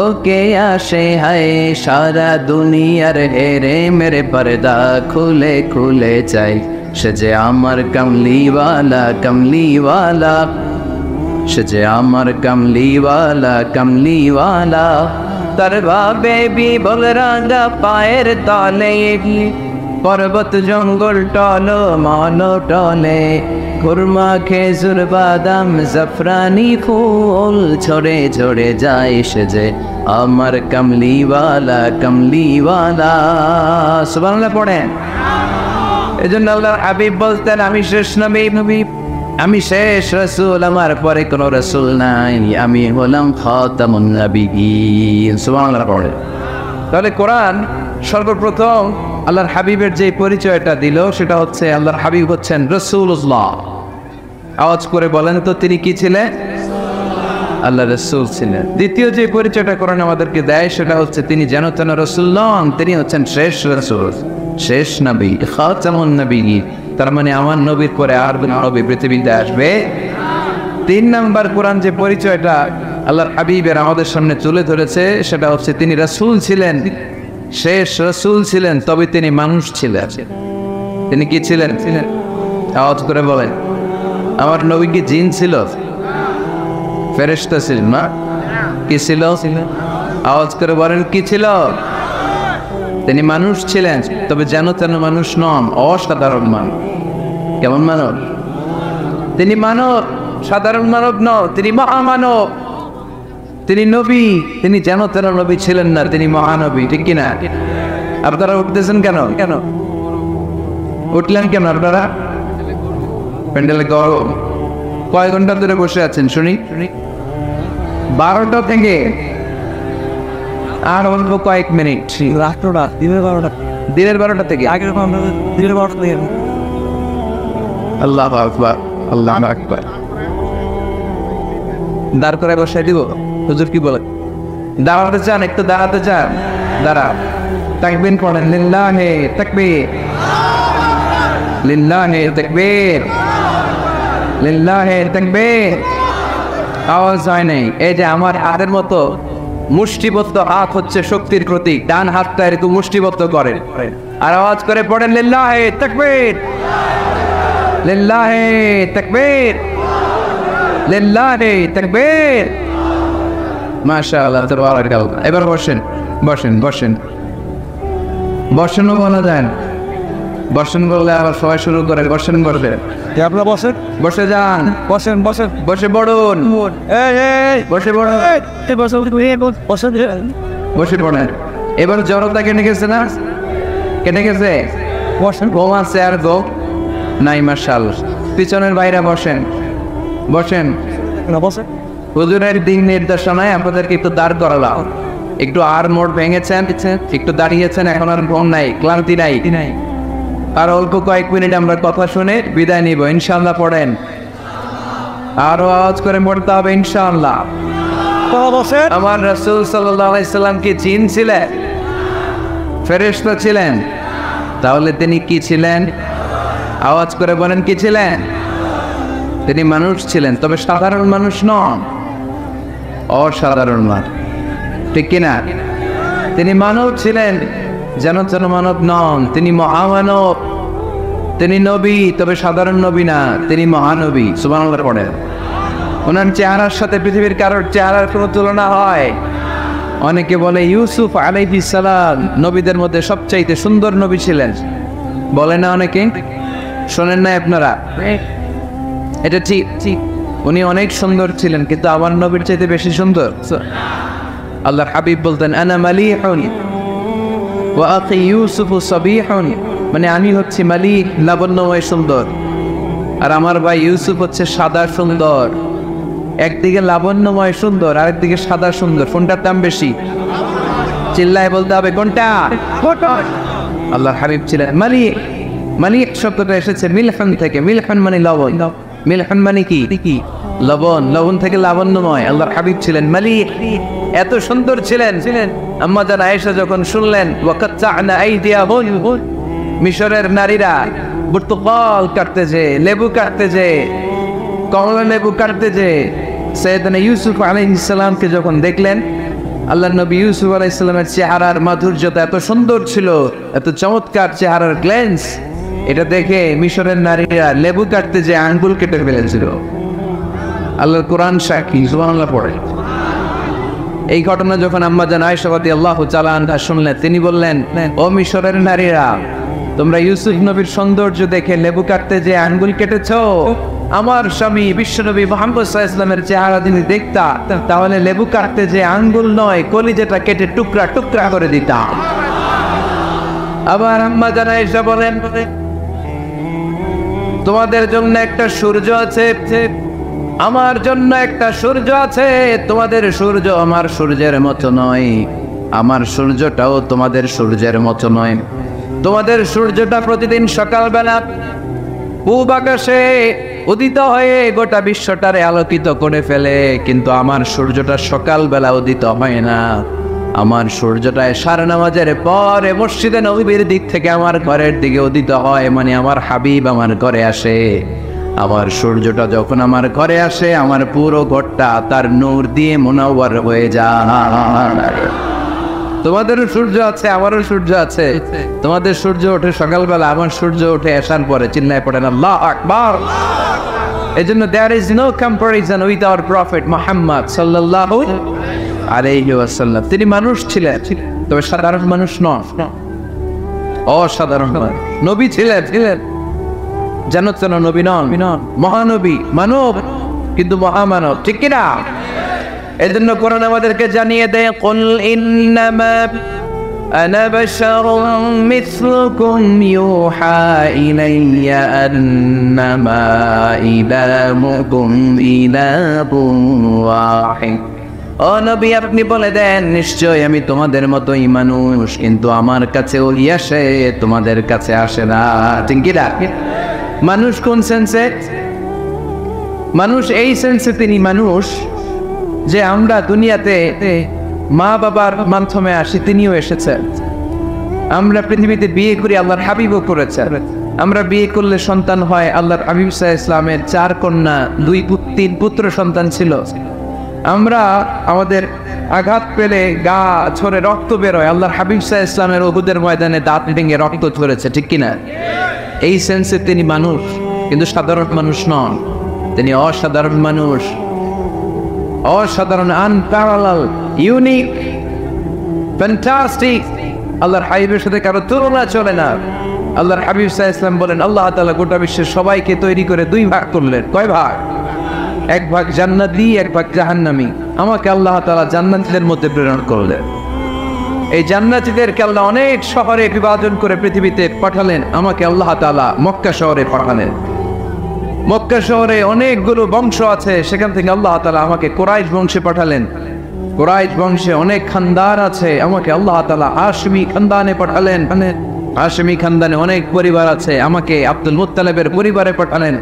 ওকে আসে হায়, সারা দুনিয়ার হেরে মেরে পর্দা খুলে খুলে চাই। সে যে আমার কমলিওয়ালা কমলিওয়ালা, সে যে আমার কমলিওয়ালা কমলিওয়ালা। তার ভাবে বিবল রাঙা পায়ের তলে, পর্বত জঙ্গল টল মন টলে, খুরমা খেজুর বাদাম জাফরানি ফুল ছড়ে ছড়ে যায়। সে যে আমার কমলিওয়ালা কমলিওয়ালা। সুবহানাল্লাহ পড়েন। এজন্য আল্লাহর হাবিব বলতেন, আমি শেষ নবী, আমি শেষ রাসূল, আমার পরে কোনো রাসূল নাই, আমি হলাম খাতামুন নাবিয়িন। সুবহানাল্লাহ পড়েন। তাহলে কোরআন সর্বপ্রথম আল্লাহর হাবিবের যে পরিচয়টা দিল সেটা হচ্ছে আল্লাহর হাবিব হচ্ছেন রাসূলুল্লাহ। আওয়াজ করে বলেন তো তিনি কি ছিলেন? আল্লাহ রাসূল ছিলেন। দ্বিতীয় যে পরিচয়টা কোরআন আমাদেরকে দেয় সেটা হচ্ছে তিনি যেন তেন রাসূল নন, তিনি হচ্ছেন শেষ রাসূল, শেষ নবী, খাতামুন নবিয়্যিন। তার মানে আমার নবীর পরে আর কোন নবী পৃথিবীতে আসবে। 3 নাম্বার কোরআন যে পরিচয়টা আল্লাহর হাবিবের আমাদের সামনে তুলে ধরেছে সেটা হচ্ছে তিনি রাসূল ছিলেন, শেষ রাসূল ছিলেন, তবে তিনি মানুষ ছিলেন। তিনি কি ছিলেন? আওয়াজ করে বলেন। আমার নবী কি জিন ছিল? ফেরেশতা ছিলেন না? কি ছিল? আওয়াজ করে বলেন কি ছিল? তিনি মানুষ ছিলেন, তবে যেন তেন মানুষ নন, অসাধারণ মানব। কেমন মানব? তিনি মানব, সাধারণ মানব নন, তিনি মহামানব। তিনি নবী, তিনি যেন তেন নবী ছিলেন না, তিনি মহানবী। ঠিক কিনা? আপনারা উঠতেছেন কেন? কেন উঠলেন কেন আপনারা? প্যান্ডেলে গরম। কয় ঘন্টা ধরে বসে আছেন শুনি? 12টা থেকে আর অল্প কয়েক মিনিট। রাত্রটা দিনের 12টা থেকে আগের দিনের 12টা থেকে। আল্লাহু আকবার, আল্লাহু আকবার। দাঁড় করে বসাই দিব? হুজুর কি বলে? দাঁড়াতে চান? একটু দাঁড়াতে চান? দাঁড়া। তাকবীর পড়েন, লিল্লাহি তাকবীর, লিল্লাহি তাকবীর, লিল্লাহি তাকবীর। আওয়াজ হয় নাই। এই যে আমার হাতের মতো মুষ্টিবদ্ধ হাত হচ্ছে শক্তির প্রতীক। ডান হাতটা এরকম মুষ্টিবদ্ধ করেন আর আওয়াজ করে পড়েন, লিল্লাহি তাকবীর, লিল্লাহি তাকবীর, লিল্লাহি তাকবীর। মাশাআল্লাহ, তাবারাকাল্লাহ। এবার বসেন, বসেন, বসেন। বসেনও বলা যায় না, বসেন বললে আবার সবাই শুরু করে বসেন, বসেন। আপনারা বসেন, বসে যান, বসেন, বসেন, বসে পড়ুন, বসে পড়ুন, বসে পড়েন। এবার জড়তা কেটে গেছে না? কেটে গেছে? বসেন। ঘুম আছে আর ঘুম নাই? মাশাআল্লাহ। পিছনের বাইরে বসেন, বসেন। বসেন। হুজুরের দিন নির্দেশনায় আপনাদেরকে একটু দাঁড় করালাম, একটু আর মোড় ভেঙেছেন, একটু দাঁড়িয়েছেন, এখন আর ঘুম নাই, ক্লান্তি নাই। আর অল্প কয়েক মিনিট আমরা কথা শুনে বিদায় নিব ইনশাআল্লাহ। পড়েন, আরো আওয়াজ করে পড়তে হবে ইনশাআল্লাহ। আমার রাসূল সাল্লাল্লাহু আলাইহি সাল্লাম কি জিন ছিলেন? ফেরেশতা ছিলেন? তাহলে তিনি কি ছিলেন? আওয়াজ করে বলেন, কি ছিলেন? তিনি মানুষ ছিলেন, তবে সাধারণ মানুষ নন, অসাধারণ মানুষ। ঠিক কিনা? তিনি মানব ছিলেন, যেন তেন মানব নন, তিনি মহামানব। তিনি নবী, তবে সাধারণ নবী না, তিনি মহানবী। সুবহানাল্লাহ পড়েন। ওনার চেহারার সাথে পৃথিবীর কারোর চেহারার কোনো তুলনা হয়? অনেকে বলে ইউসুফ আলাইহিস সালাম নবীদের মধ্যে সবচাইতে সুন্দর নবী ছিলেন, বলে না অনেকে? শোনেন না আপনারা? এটা ঠিক, উনি অনেক সুন্দর ছিলেন, কিন্তু আমার নবীর চাইতে বেশি সুন্দর। আল্লাহর হাবিব বলতেন, আনা মালিহুন ওয়া আখি ইউসুফু সাবিহুন, মানে আমি হচ্ছি মালিক, লাবণ্যময় সুন্দর, আর আমার ভাই ইউসুফ হচ্ছে সাদা সুন্দর। একদিকে লাবণ্যময় সুন্দর, আরেকদিকে সাদা সুন্দর, কোনটার দাম বেশি? চিল্লায় বলতে হবে কোনটা? আল্লাহর হাবিব ছিলেন মালিক। মালিক শব্দটা এসেছে মিলহান থেকে। মিলহান মানে লবণ, মিলহান মানে কি? লবণ। লবণ থেকে লাবণ্যময়। আল্লাহর হাবিব ছিলেন মালিক, এত সুন্দর ছিলেন। আম্মা জান আয়েশা যখন শুনলেন ওয়াকাত্তা'না আইদিয়াহুন, মিশরের নারীরা বুর্তুকাল কাটতে যে, লেবু কাটতে যে, কমলা লেবু কাটতে যে, সাইয়েদনা ইউসুফ আলাইহিস সালামকে যখন দেখলেন, আল্লাহর নবী ইউসুফ আলাইহিস সালামের চেহারার মাধুর্যতা এত সুন্দর ছিল, এত চমৎকার চেহারার গ্ল্যান্স, এটা দেখে মিশরের নারীরা লেবু কাটতে যে আঙ্গুল কেটে ফেলেছিল। আল্লাহর কোরআন সাক্ষী, সুবহানাল্লাহ পড়ে। এই ঘটনা যখন আম্মা জান আয়েশা রাদিয়াল্লাহু তাআলা আনহা শুনলেন, তিনি বললেন, ও মিশরের নারীরা, তোমরা ইউসুফ নবীর সৌন্দর্য দেখে লেবু কাটতে যে আঙ্গুল কেটেছো, আমার স্বামী বিশ্বনবী মুহাম্মদ সাল্লাল্লাহু আলাইহি ওয়াসাল্লামের চেহারা যদি দেখতা, তাহলে লেবু কাটতে যে আঙ্গুল নয়, কলিজাটা কেটে টুকরা টুকরা করে দিতাম। আবার আম্মা জান আয়েশা বলেন, তোমাদের জন্য একটা সূর্য আছে, আমার জন্য একটা সূর্য আছে, তোমাদের সূর্য আমার সূর্যের মতো নয়, আমার সূর্যটাও তোমাদের সূর্যের মতো নয়। তোমাদের সূর্যটা প্রতিদিন সকালবেলা পূব আকাশে উদিত হয়ে গোটা বিশ্বটারে আলোকিত করে ফেলে, কিন্তু আমার সূর্যটা সকালবেলা উদিত হয় না। আমার সূর্যটা এশার নামাজের পরে মসজিদে নববীর দিক থেকে আমার ঘরের দিকে উদিত হয়, মানে আমার হাবিব আমার ঘরে আসে। আমার সূর্যটা যখন আমার ঘরে আসে, আমার পুরো ঘরটা তার নূর দিয়ে মুনাওয়ার হয়ে যায়। তোমাদেরও সূর্য আছে, আমারও সূর্য আছে। তোমাদের সূর্য ওঠে সকালবেলা, আমার সূর্য ওঠে এশার পরে। চিল্লায় পড়েন আল্লাহু আকবার। এজন্য there is no comparison with our prophet Muhammad sallallahu আলাইহি ওয়াসাল্লাম। তিনি মানুষ ছিলেন, তবে সাধারণ মানুষ নন, অসাধারণ মানুষ। নবী ছিলেন, জানো তো নবী নন, মহানবী, মানব কিন্তু মহামানব, ঠিক কিনা? এজন্য কোরআন আমাদেরকে জানিয়ে দেয়, কুল ইন্নামা আনা বাশারুম মিসলুকুম ইউহা ইলাইয়া আন্নামা ইলাহুকুম ইলাহুন ওয়াহিদ। ও নবী, আপনি বলে দেন, নিশ্চয় আমি তোমাদের মতোই মানুষ, কিন্তু আমার কাছে ওহী আসে, তোমাদের কাছে আসে না। ঠিক কিনা? মানুষ কোন সেন্সে? মানুষ এই সেন্সে তিনি মানুষ যে আমরা দুনিয়াতে মা বাবার মাধ্যমে আসি, তিনিও এসেছেন। আমরা পৃথিবীতে বিয়ে করি, আল্লাহর হাবিবও করেছেন। আমরা বিয়ে করলে সন্তান হয়। আল্লাহর হাবিব সাল্লাল্লাহু আলাইহি ওয়াসাল্লামের 4 কন্যা, 3 পুত্র সন্তান ছিল। আমরা আমাদের আঘাত পেলে গা ঝরে রক্ত বেরোয়, আল্লাহর হাবিব সাল্লাল্লাহু আলাইহি ওয়াসাল্লামের উহুদের ময়দানে দাঁত ভেঙে রক্ত ঝরেছে, ঠিক কিনা? এই সেন্সে তিনি মানুষ, কিন্তু সাধারণ মানুষ নন। তিনি অসাধারণ মানুষ, অসাধারণ, আনপ্যারালাল, ইউনিক, ফ্যান্টাস্টিক। আল্লাহর হাবিবের সাথে কারো তুলনা চলে না। আল্লাহর হাবিব সাল্লাল্লাহু আলাইহি ওয়াসাল্লাম বলেন, আল্লাহ তাআলা গোটা বিশ্বের সবাইকে তৈরি করে 2 ভাগ করলেন। কয় ভাগ? 1 ভাগ জান্নাতি, 1 ভাগ জাহান্নামী। আমাকে আল্লাহ তাআলা জান্নাতীদের মধ্যে প্রেরণ করলেন। এই জান্নাতীদেরকে আল্লাহ অনেক শহরে বিভাজন করে পৃথিবীতে পাঠালেন। আমাকে আল্লাহ তাআলা মক্কা শহরে পাঠালেন। মক্কা শহরে অনেকগুলো বংশ আছে, সেখান থেকে আল্লাহ তাআলা আমাকে কুরাইশ বংশে পাঠালেন। কুরাইশ বংশে অনেক খানদান আছে, আমাকে আল্লাহ তাআলা হাশমি খানদানে পাঠালেন। হাশমি খানদানে অনেক পরিবার আছে, আমাকে আব্দুল মুত্তালিবের পরিবারে পাঠালেন।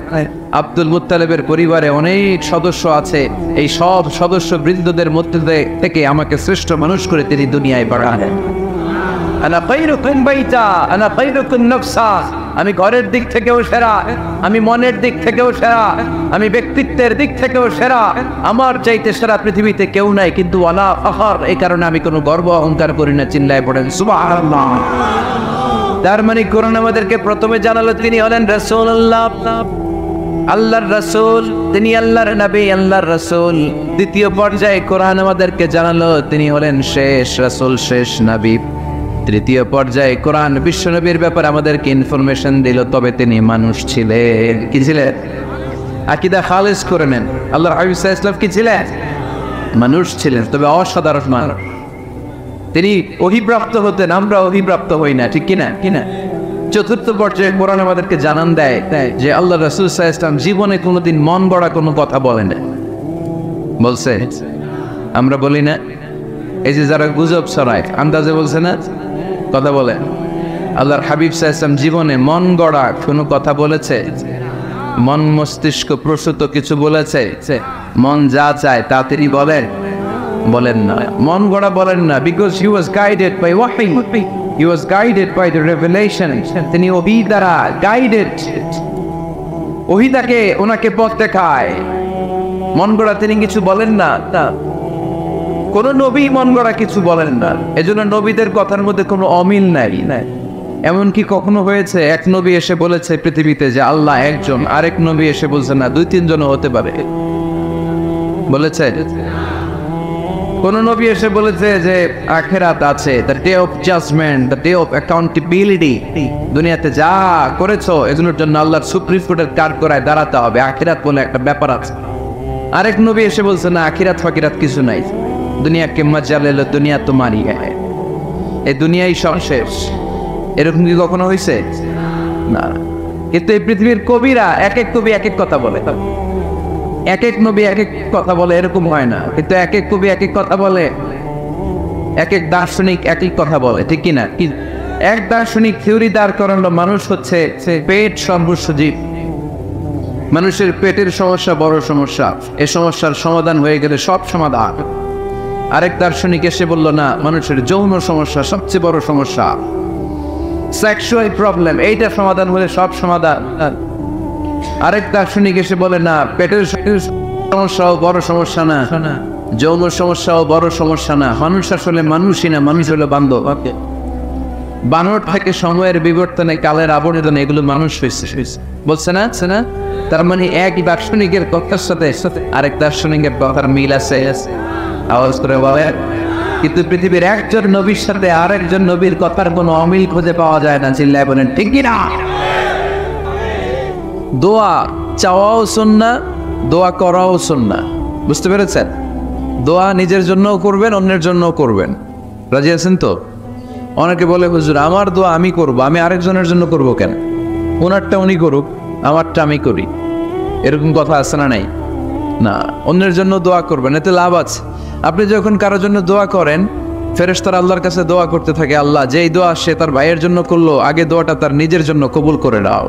আব্দুল মুত্তালিবের পরিবারে অনেক সদস্য আছে, এই সব সদস্য বৃন্দদের মধ্যে থেকে আমাকে শ্রেষ্ঠ মানুষ করে তিনি দুনিয়ায় পাঠালেন। আনা খায়রুকুম বাইতা, আনা খায়রুকুম নফসা। আমি ঘরের দিক থেকেও সেরা, আমি মনের দিক থেকেও সেরা, আমি ব্যক্তিত্বের দিক থেকেও সেরা। আমার চাইতে সেরা পৃথিবীতে কেউ নাই, কিন্তু ওয়ালা ফাখর, এই কারণে আমি কোনো গর্ব অহংকার করি না। চিল্লায় পড়েন সুবহানাল্লাহ। তার মানে কোরআন আমাদেরকে প্রথমে জানালো তিনি হলেন রাসূলুল্লাহ, আল্লাহর রাসূল, তিনি আল্লাহর নবী, আল্লাহর রাসূল। দ্বিতীয় পর্যায়ে কোরআন আমাদেরকে জানালো তিনি হলেন শেষ রাসূল, শেষ নবী। তৃতীয় পর্যায়ে কোরআন বিশ্বনবীর ব্যাপারে আমাদেরকে ইনফরমেশন দিল, তবে তিনি মানুষ ছিলেন। কি ছিলেন? আকীদা খালিস করে নেন। আল্লাহর হাবিব সাল্লাল্লাহু আলাইহি ওয়াসাল্লাম কি ছিলেন? মানুষ ছিলেন, তবে অসাধারণ মানুষ। তিনি অভিপ্রাপ্ত হতেন, আমরা অভিপ্রাপ্ত হই না, ঠিক কিনা? চতুর্থ পর্যায়ে কোরআন আমাদেরকে জানান দেয় যে আল্লাহ রাসূল সাল্লাল্লাহু আলাইহি ওয়াসাল্লাম জীবনে কোনোদিন মন গড়া কোনো কথা বলেন না। বলছে? আমরা বলি না? এই যে যারা গুজব ছড়ায়, আন্দাজে বলছে না, কথা বলে। আল্লাহর হাবিব সাল্লাল্লাহু আলাইহি ওয়াসাল্লাম জীবনে মন গড়া কোনো কথা বলেছে? মন মস্তিষ্ক প্রসূত কিছু বলেছে? মন যা চায় তা তিনি বলেন না, মন গড়া বলেন না। Because he was guided by ওয়াহি, he was guided by the revelation. তিনি ওহী দ্বারা গাইডেড, ওহী তাকে ওনাকে পথ দেখায়। মন গড়া তিনি কিছু বলেন না। কোন নবী মন গড়া কিছু বলেন না। এজন্য নবীদের কথার মধ্যে কোনো অমিল নাই। এমনকি কখনো হয়েছে এক নবী এসে বলেছে পৃথিবীতে যে আল্লাহ একজন, আরেক নবী এসে বলছে না 2-3 জনও হতে পারে? বলেছে? কোন নবী এসে বলেছে যে আখিরাত আছে, the day of judgment, the day of accountability. দুনিয়াতে যা করেছো এজনের জন্য আল্লাহর সুপ্রিম কোর্টের কাঠগড়ায় দাঁড়াতে হবে, আখিরাত বলে একটা ব্যাপার আছে। আরেক নবী এসে বলছে না, আখিরাত ফাকিরাত কিছু নাই, দুনিয়াকে মজা লেলো, দুনিয়া তোমারই, এই দুনিয়াই সব শেষ। এরকম কি কখনো হয়েছে? না। কিন্তু এই পৃথিবীর কবিরা এক এক কবি এক এক কথা বলে, এক এক নবী এক এক কথা বলে, এরকম হয় না। কিন্তু এক এক কবি এক এক কথা বলে, এক এক দার্শনিক এক এক কথা বলে, ঠিক কিনা? এক দার্শনিক থিওরি দাঁড় করানো মানুষ হচ্ছে পেট সর্বস্ব জীব। মানুষের পেটের সমস্যা বড় সমস্যা, এই সমস্যার সমাধান হয়ে গেলে সব সমাধান। আরেক দার্শনিক এসে বলল না, মানুষের যৌন সমস্যা সবচেয়ে বড় সমস্যা, সেক্সুয়াল প্রবলেম, এইটা সমাধান হলে সব সমাধান। আরেক দার্শনিক এসে বলে না, পেটের সমস্যাও বড় সমস্যা না, যৌন সমস্যাও বড় সমস্যা না, মানুষ আসলে মানুষই না, মানুষ হলো বান্ধব। বানর থেকে সময়ের বিবর্তনে, কালের আবর্তনে এগুলো মানুষ হয়েছে, বলছে না? তার মানে এক দার্শনিকের কথার সাথে আরেক দার্শনিকের কথার মিল আছে, আওয়াজ করে বলে। কিন্তু পৃথিবীর একজন নবীর সাথে আরেকজন নবীর কথার কোনো অমিল খুঁজে পাওয়া যায় না। চিল্লায় বলেন ঠিক কিনা? দোয়া চাওয়াও সুন্নাহ, দোয়া করাও সুন্নাহ। বুঝতে পেরেছেন? দোয়া নিজের জন্যও করবেন, অন্যের জন্যও করবেন। রাজি আছেন তো? অনেকে বলে, হুজুর আমার দোয়া আমি করব, আমি আরেকজনের জন্য করব কেন? ওনারটা উনি করুক, আমারটা আমি করি, এরকম কথা আছে না? নাই না, অন্যের জন্য দোয়া করবেন, এতে লাভ আছে। আপনি যখন কারোর জন্য দোয়া করেন, ফেরেশতারা আল্লাহর কাছে দোয়া করতে থাকে, আল্লাহ যেই দোয়া সে তার ভাইয়ের জন্য করলো, আগে দোয়াটা তার নিজের জন্য কবুল করে নাও।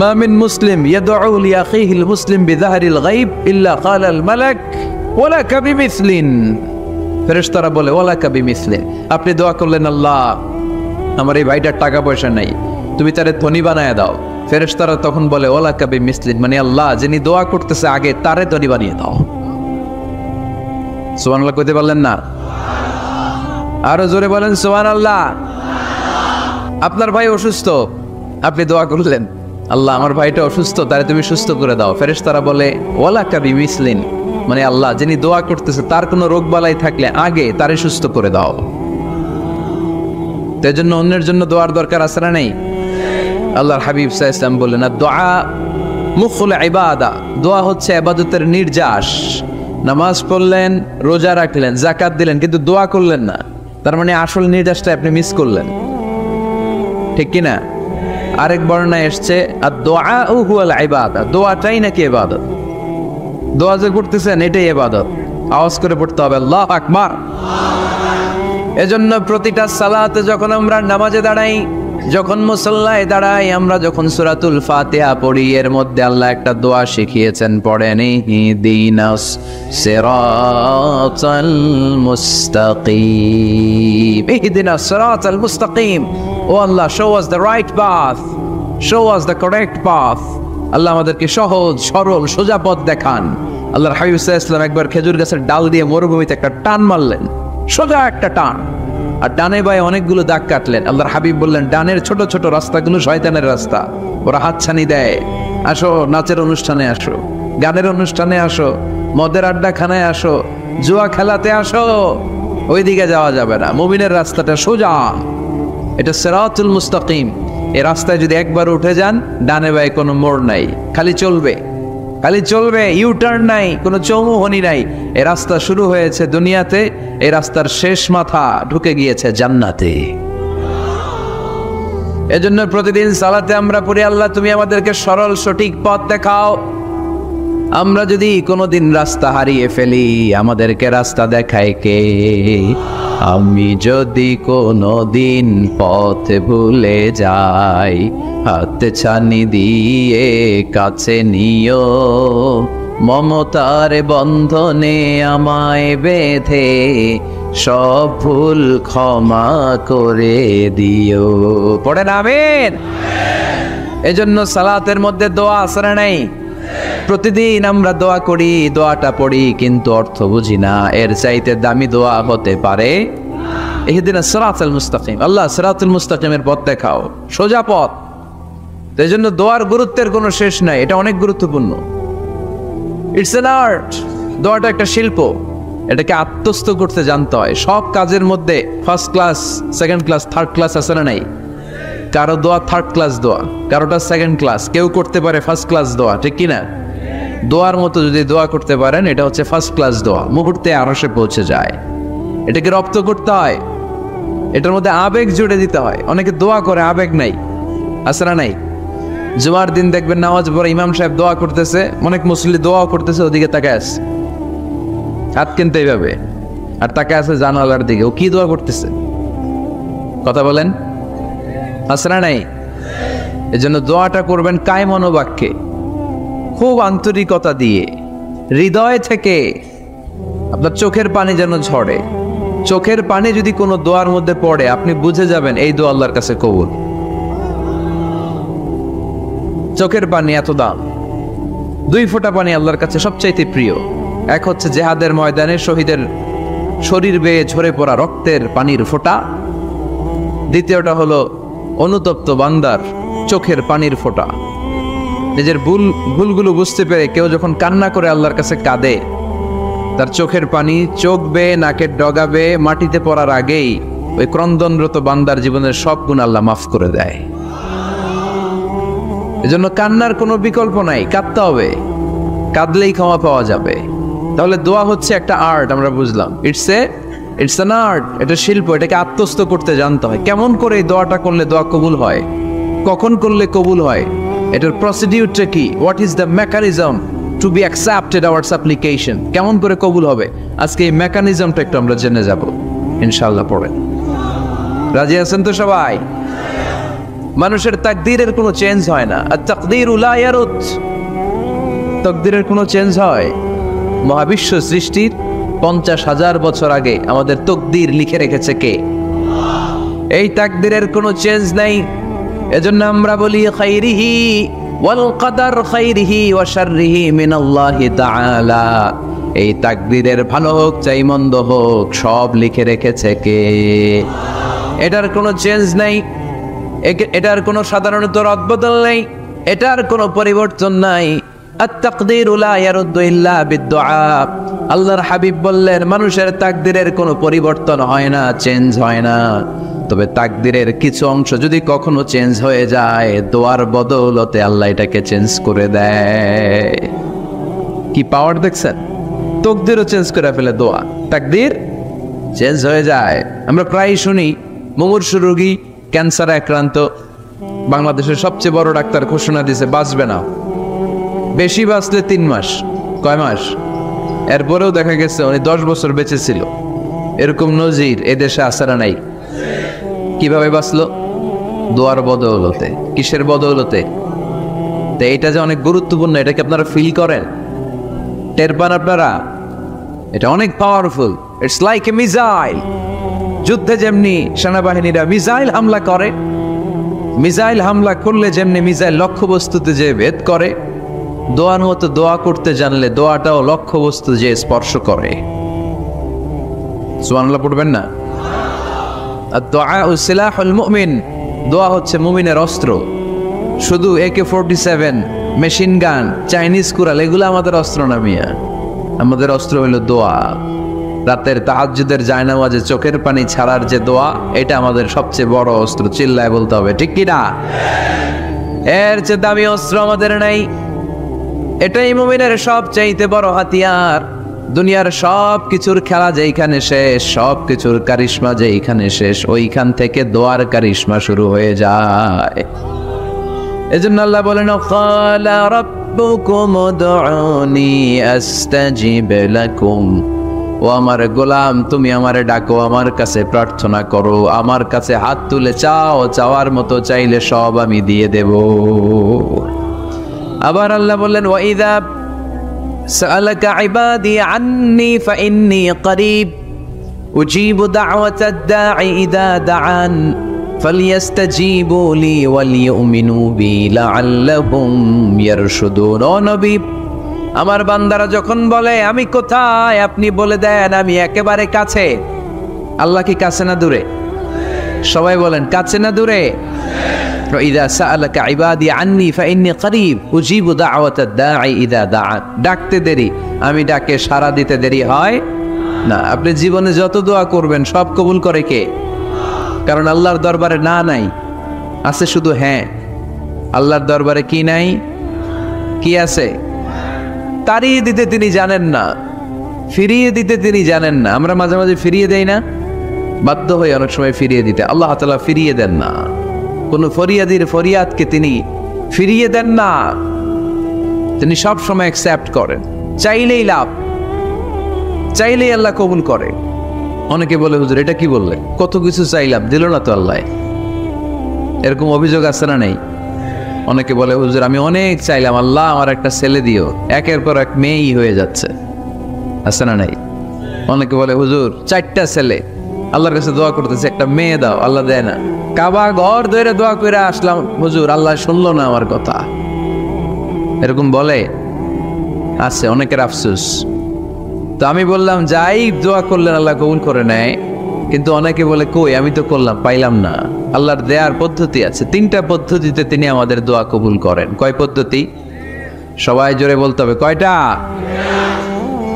মা মিন মুসলিম ইয়াদউ লিআখিহিল মুসলিম বিযাহরিল গায়ব ইল্লা ক্বালাল মালাক ওয়ালাকা বিমিসলিন। ফেরেশতারা বলে ওয়ালাকা বিমিসলিন। আপনি দোয়া করলেন, আল্লাহ আমার এই ভাইটার টাকা পয়সা নাই, তুমি তারে ধনী বানায় দাও। ফেরেশতারা তখন বলে ওয়ালাকা বিমিসলিন, মানে আল্লাহ যিনি দোয়া করতেছে আগে তারে ধনী বানিয়ে দাও। সুবহানাল্লাহ কইতে পারলেন না? আরো জোরে বলেন সুবহানাল্লাহ। আপনার ভাই অসুস্থ, আপনি দোয়া করলেন, আল্লাহ আমার ভাইটা অসুস্থ, তারে তুমি সুস্থ করে দাও। ফেরেশতারা বলে ওয়ালাকা বিমিসলিন, মানে আল্লাহ যিনি দোয়া করতেছে তার কোনো রোগ বালাই থাকলে আগে তারে সুস্থ করে দাও। তাই জন্য অন্যের জন্য দোয়ার দরকার আছে না নেই? আল্লাহর হাবিব সাল্লাল্লাহু আলাইহি ওয়াসাল্লাম বললেন, দোয়া মুখুল ইবাদা, দোয়া হচ্ছে ইবাদতের নির্যাস। নামাজ পড়লেন, রোজা রাখলেন, যাকাত দিলেন, কিন্তু দোয়া করলেন না, তার মানে আসল নির্যাসটা আপনি মিস করলেন, ঠিক কি না? আরেক বর্ণনায় এসছে আদ-দুআউ হুয়াল ইবাদা, দোয়াটাই নাকি ইবাদত। দোয়া যে করতেছেন এটাই ইবাদত। আওয়াজ করে পড়তে হবে আল্লাহু আকবার। এজন্য প্রতিটা সালাতে যখন আমরা নামাজে দাঁড়াই, যখন মুসল্লায় দাঁড়াই, আমরা যখন সূরাতুল ফাতিহা পড়ি, এর মধ্যে আল্লাহ একটা দোয়া শিখিয়েছেন, পড়েন ইহদিনাস সিরাতাল মুস্তাকিম। ইহদিনাস সিরাতাল মুস্তাকিম, ও আল্লাহ show us the right path, show us the correct path। আল্লাহ আমাদেরকে সহজ সরল সোজা পথ দেখান। আল্লাহর হাবিব সাল্লাল্লাহু আলাইহি ওয়াসাল্লাম একবার খেজুর গাছের ডাল দিয়ে মরুভূমিতে একটা টান মারলেন, সোজা একটা টান, আর ডানে বায়ে অনেকগুলো দাগ কাটলেন। আল্লাহর হাবিব বললেন, ডানের ছোট ছোট রাস্তাগুলো শয়তানের রাস্তা, ওরা হাতছানি দেয়। আসো নাচের অনুষ্ঠানে আসো, গানের অনুষ্ঠানে আসো, মদের আড্ডাখানায় আসো, জুয়া খেলাতে আসো, ওইদিকে যাওয়া যাবে না। মুমিনের রাস্তাটা সোজা, এটা সিরাতুল মুস্তাকিম। এই রাস্তায় যদি একবার উঠে যান, ডানে বায়ে কোনো মোড় নাই, খালি চলবে, খালি চলবে, ইউ টার্ন নাই, কোনো চৌমুহনী নাই। এই রাস্তা শুরু হয়েছে দুনিয়াতে, এই রাস্তার শেষ মাথা ঢুকে গিয়েছে জান্নাতে। এজন্য প্রতিদিন সালাতে আমরা পড়ি, আল্লাহ তুমি আমাদেরকে সরল সঠিক পথ দেখাও। আমরা যদি কোনোদিন রাস্তা হারিয়ে ফেলি, আমাদেরকে রাস্তা দেখায় কে? আমি যদি কোনোদিন পথ ভুলে যাই, হাতে ছানি দিয়ে কাছে নিও, মমতার বন্ধনে আমায় বেঁধে সব ভুল ক্ষমা করে দিও। পড়েন আমিন। এজন্য সালাতের মধ্যে দোয়া আছে না নাই? প্রতিদিন আমরা দোয়া করি, দোয়াটা পড়ি, কিন্তু অর্থ বুঝি না। এর চাইতে দামি দোয়া হতে পারে ইহদিনাস সিরাতাল মুস্তাকিম, আল্লাহ সিরাতুল মুস্তাকিমের পথ দেখাও, সোজা পথ। এই জন্য দোয়ার গুরুত্বের কোনো শেষ নাই, এটা অনেক গুরুত্বপূর্ণ। ইটস অ্যান আর্ট, দোয়াটা একটা শিল্প, এটাকে আত্মস্থ করতে জানতে হয়। সব কাজের মধ্যে first class, second class, third class আছে না নাই? কারো দোয়া থার্ড ক্লাস দোয়া, কারোটা সেকেন্ড ক্লাস, কেউ করতে পারে ফার্স্ট ক্লাস দোয়া, ঠিক কিনা? দোয়ার মতো যদি দোয়া করতে পারেন, এটা হচ্ছে ফার্স্ট ক্লাস দোয়া, মুহূর্তে আরশে পৌঁছে যায়। এটাকে রপ্ত করতে হয়, এটার মধ্যে আবেগ জুড়ে দিতে হয়। অনেকে দোয়া করে আবেগ নাই, আছে না নাই? জুমার দিন দেখবেন নামাজ পড়ে ইমাম সাহেব দোয়া করতেছে, অনেক মুসল্লি দোয়া করতেছে, ওদিকে তাকায় আছে, হাত কিনতে এইভাবে, আর তাকায় আছে জানালার দিকে, ও কি দোয়া করতেছে? কথা বলেন, আছে না নাই? এজন্য দোয়াটা করবেন কায় মনোবাক্যে। খুব আন্তরিকতা দিয়ে হৃদয় থেকে আপনার চোখের পানি যেন ঝরে। চোখের পানি যদি কোনো দোয়ার মধ্যে পড়ে আপনি বুঝে যাবেন এই দোয়া আল্লাহর কাছে কবুল। চোখের পানি এত দাম। 2 ফোঁটা পানি আল্লাহর কাছে সবচাইতে প্রিয়। এক হচ্ছে জেহাদের ময়দানে শহীদের শরীর বেয়ে ঝরে পড়া রক্তের পানির ফোঁটা। দ্বিতীয়টা হলো অনুতপ্ত বান্দার চোখের পানির ফোঁটা। নিজের ভুলগুলো বুঝতে পেরে কেউ যখন কান্না করে আল্লাহর কাছে কাঁদে, তার চোখের পানি চোখ বেয়ে নাকের ডগা বেয়ে মাটিতে পড়ার আগেই ওই ক্রন্দনরত বান্দার জীবনের সব গুণ আল্লাহ মাফ করে দেয়। এজন্য কান্নার কোনো বিকল্প নাই, কাঁদতে হবে। কাঁদলেই ক্ষমা পাওয়া যাবে। তাহলে দোয়া হচ্ছে একটা আর্ট, আমরা বুঝলাম। ইটস অ্যান আর্ট, এটা শিল্প। এটাকে আত্মস্থ করতে জানতে হয়। কেমন করে এই দোয়াটা করলে দোয়া কবুল হয়, কখন করলে কবুল হয়, এটার প্রসিডিউরটা কি, what is the mechanism two be accepted hour সাপ্লিকেশন, কেমন করে কবুল হবে, আজকে এই মেকানিজমটা একটু আমরা জেনে যাব ইনশাআল্লাহ। পড়েন, রাজি আছেন তো সবাই? মানুষের তাকদীরের কোনো চেঞ্জ হয় না। আর তাকদীরু লা ইয়ারুদ, তাকদীরের কোনো চেঞ্জ হয়? মহাবিশ্ব সৃষ্টির 50,000 বছর আগে আমাদের তাকদীর লিখে রেখেছে কে? এই তাকদীরের কোনো চেঞ্জ নাই। এজন্য আমরা বলি খাইরিহি ওয়াল কদর খাইরিহি ওয়া শাররিহি মিনাল্লাহি তাআলা। এই তাকদীরের ভালো হোক চাই মন্দ হোক সব লিখে রেখেছে কে? এটার কোনো চেঞ্জ নাই, এটার কোনো সাধারণত রদবদল নেই, এটার কোনো পরিবর্তন নাই। আত-তাকদীরু লা ইয়ারুদ্দু ইল্লা বিদ-দুআ। আল্লাহর হাবিব বললেন মানুষের তাকদীরের কোনো পরিবর্তন হয় না, চেঞ্জ হয় না। তবে তাকদীরের কিছু অংশ যদি কখনো চেঞ্জ হয়ে যায়, দোয়ার বদৌলতে আল্লাহ এটাকে চেঞ্জ করে দেয়। কি পাওয়ার দেখছেন? তাকদীরও চেঞ্জ করে ফেলে দোয়া, তাকদীর চেঞ্জ হয়ে যায়। আমরা প্রায় শুনি মুমূর্ষু রোগী, ক্যান্সারে আক্রান্ত, বাংলাদেশের সবচেয়ে বড় ডাক্তার ঘোষণা দিয়েছে বাঁচবে না, বেশি বাঁচলে 3 মাস। কয় মাস? এরপরেও দেখা গেছে উনি 10 বছর বেঁচে ছিল। এরকম নজির এদেশে আছে না নাই? কিভাবে বাঁচলো? দোয়ার বদৌলতে। কিসের বদৌলতে? তো এটা যে অনেক গুরুত্বপূর্ণ, এটাকে আপনারা ফিল করেন, টের পান আপনারা? এটা অনেক powerful. It's like a missile. যুদ্ধে যেমনি সেনাবাহিনীরা মিসাইল হামলা করে, মিসাইল হামলা করলে যেমনি মিসাইল লক্ষ্যবস্তুতে যে ভেদ করে, দোয়ার মতো দোয়া করতে জানলে দোয়াটাও লক্ষ্যবস্তু যে স্পর্শ করে। সুবহানাল্লাহ পড়বেন না? আদ-দুআউ সিলাহুল মুমিন। দোয়া হচ্ছে মুমিনের অস্ত্র। শুধু AK-47, machine gun, Chinese Corel এগুলো আমাদের অস্ত্র না মিয়া। আমাদের অস্ত্র হলো দোয়া। রাতের তাহাজ্জুদের জায়নামাজে চোখের পানি ছাড়ার যে দোয়া, এটা আমাদের সবচেয়ে বড় অস্ত্র। চিল্লায় বলতে হবে, ঠিক কি না? এর চেয়ে দামি অস্ত্র আমাদের নাই। এটাই মুমিনের সবচাইতে বড় হাতিয়ার। দুনিয়ার সব কিছুর খেলা যেইখানে শেষ, সব কিছুর কারিশমা যেইখানে শেষ, ওইখান থেকে দোয়ার কারিশমা শুরু হয়ে যায়। এজন্য আল্লাহ বলেন, ক্বালা রাব্বুকুম উদউনি আস্তাজিব লাকুম। ও আমার গোলাম, তুমি আমারে ডাকো, আমার কাছে প্রার্থনা করো, আমার কাছে হাত তুলে চাও, চাওয়ার মতো চাইলে সব আমি দিয়ে দেব। আবার আল্লাহ বললেন, ওয়াইদা সাআলাকা ইবাদি আন্নী ফাইন্নী করিব উজিবু দাওয়াতাদ দাঈ ইযা দাআন ফালইস্তাজিবু লি ওয়ালিউমিনু বি লাআল্লাহুম ইয়ারশুদুন। ও নবী, আমার বান্দারা যখন বলে আমি কোথায়, আপনি বলে দেন আমি একেবারে কাছে। আল্লাহ কি কাছে না দূরে? সবাই বলেন, কাছে না দূরে? ইযা সাআলাকা ইবাদি আন্নী ফাইন্নী করিব উজিবু দাওয়াতাদ দাঈ ইযা দাআন। ডাকতে দেরি, আমি ডাকে সাড়া দিতে দেরি হয় না। আপনি জীবনে যত দোয়া করবেন সব কবুল করে কে? কারণ আল্লাহর দরবারে না নাই, আছে শুধু হ্যাঁ। আল্লাহর দরবারে কি নাই? কি আছে? তাড়িয়ে দিতে তিনি জানেন না, ফিরিয়ে দিতে তিনি জানেন না। আমরা মাঝে মাঝে ফিরিয়ে দেই না, বাধ্য হয়ে অনেক সময় ফিরিয়ে দিতে। আল্লাহ তাআলা ফিরিয়ে দেন না, কোন ফরিয়াদির ফরিয়াদকে তিনি ফিরিয়ে দেন না। তিনি সব সময় অ্যাকসেপ্ট করেন। চাইলেই লাভ, চাইলেই আল্লাহ কবুল করে। অনেকে বলে, হুজুর এটা কি বললে, কত কিছু চাইলাম দিল না তো আল্লাহ। এরকম অভিযোগ আছে না নেই? অনেকে বলে হুজুর আমি অনেক চাইলাম আল্লাহ আমার একটা ছেলে দিও, একের পর এক মেয়েই হয়ে যাচ্ছে, আছে না নাই? অনেকে বলে হুজুর 4টা ছেলে, আল্লাহর কাছে দোয়া করতেছে একটা মেয়ে দাও, আল্লাহ দেয় না। কাবা ঘর ধরে দোয়া করে আসলাম হুজুর, আল্লাহ শুনলো না আমার কথা। এরকম বলে, আছে অনেকের আফসোস। তো আমি বললাম যাই দোয়া করলেন আল্লাহ কবুল করে নেয়, কিন্তু অনেকে বলে কই আমি তো করলাম পাইলাম না। আল্লাহর দেয়ার পদ্ধতি আছে, 3টা পদ্ধতিতে তিনি আমাদের দোয়া কবুল করেন। কয় পদ্ধতি? সবাই জোরে বলতে হবে, কয়টা?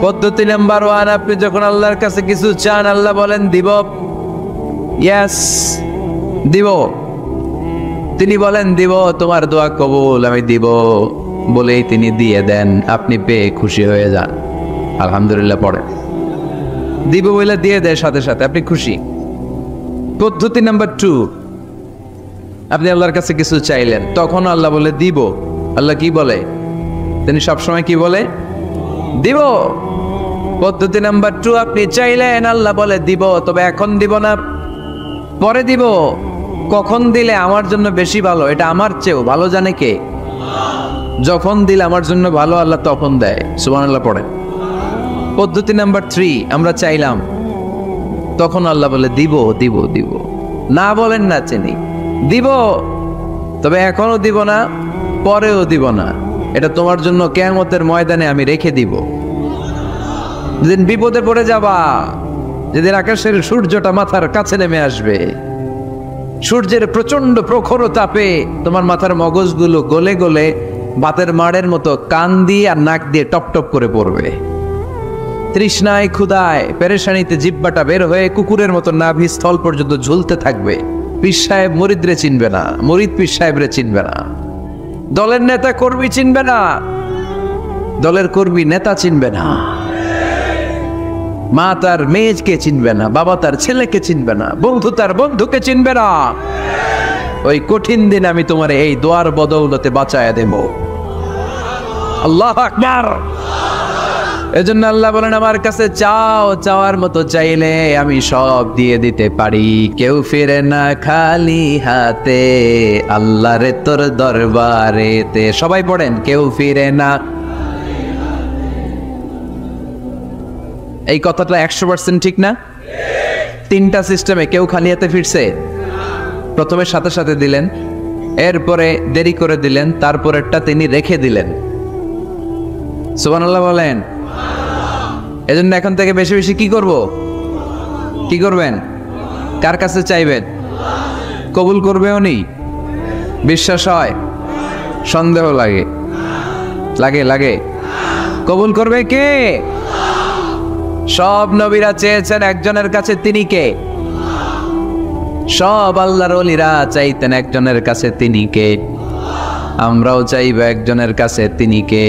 পদ্ধতি নাম্বার 1, আপনি যখন আল্লাহর কাছে কিছু চান আল্লাহ বলেন দিব, ইয়েস দিব। তিনি বলেন দিব, তোমার দোয়া কবুল, আমি দিব বলেই তিনি দিয়ে দেন, আপনি পেয়ে খুশি হয়ে যান, আলহামদুলিল্লাহ পড়ে। দিব বলে দিয়ে দেয় সাথে সাথে, আপনি খুশি। পদ্ধতি নাম্বার 2, আপনি আল্লাহর কাছে কিছু চাইলেন, তখন আল্লাহ বলে দিব। আল্লাহ কি বলে? তিনি সবসময় কি বলে? দিব। পদ্ধতি নাম্বার 2, আপনি চাইলেন আল্লাহ বলে দিব, তবে এখন দিব না, পরে দিব। কখন দিলে আমার জন্য বেশি ভালো, এটা আমার চেয়েও ভালো জানে কে? যখন দিলে আমার জন্য ভালো আল্লাহ তখন দেয়, সুবহানাল্লাহ পড়ে। পদ্ধতি নাম্বার 3, আমরা চাইলাম, তখন আল্লাহ বলে দিব দিব দিব, না বলেন না চিনি, দিব, তবে এখনো দিব না, পরেও দিব না, এটা তোমার জন্য কিয়ামতের ময়দানে আমি রেখে দিব। যেদিন বিপদে পড়ে যাবা, যেদিন আকাশের সূর্যটা মাথার কাছে নেমে আসবে, সূর্যের প্রচন্ড প্রখর তাপে তোমার মাথার মগজগুলো গলে গলে ভাতের মাড়ের মতো কান দিয়ে আর নাক দিয়ে টপ টপ করে পড়বে। তৃষ্ণায় ক্ষুধায় পেরেশানিতে জিহ্বাটা বের হয়ে কুকুরের মতো নাভি স্থল পর্যন্ত ঝুলতে থাকবে। পীর সাহেব মুরিদরে চিনবে না, মুরিদ পীর সাহেবরে চিনবে না, দলের নেতা কর্মী চিনবে না, দলের কর্মী নেতা চিনবে না, মা তার মেয়েকে চিনবে না, বাবা তার ছেলেকে চিনবে না, বন্ধু তার বন্ধুকে চিনবে না। ওই কঠিন দিন আমি তোমার এই দোয়ার বদৌলতে বাঁচায়া দেব। আল্লাহু আকবার। এজন্য আল্লাহ বলেন আমার কাছে চাও, চাওয়ার মতো চাইলে আমি সব দিয়ে দিতে পারি। কেউ ফিরে না খালি হাতে, আল্লাহর তোর দরবারেতে। সবাই পড়েন, কেউ ফিরে না। এই কথাটা 100% ঠিক না? 3টা সিস্টেমে কেউ খালি হাতে ফিরছে? প্রথমে সাথে সাথে দিলেন, এরপরে দেরি করে দিলেন, তারপরেরটা তিনি রেখে দিলেন। সুবহানাল্লাহ বলেন। এজন্য এখন থেকে বেশি বেশি কি করব? কি করবেন? কার কাছে চাইবেন? কবুল করবে উনি? বিশ্বাস হয়? সন্দেহ লাগে? লাগে লাগে? কবুল করবে কে? সব নবীরা চেয়েছেন একজনের কাছে, তিনি কে? সব আল্লাহর ওলিরা চাইতেন একজনের কাছে, তিনি কে? আমরাও চাইব একজনের কাছে, তিনি কে?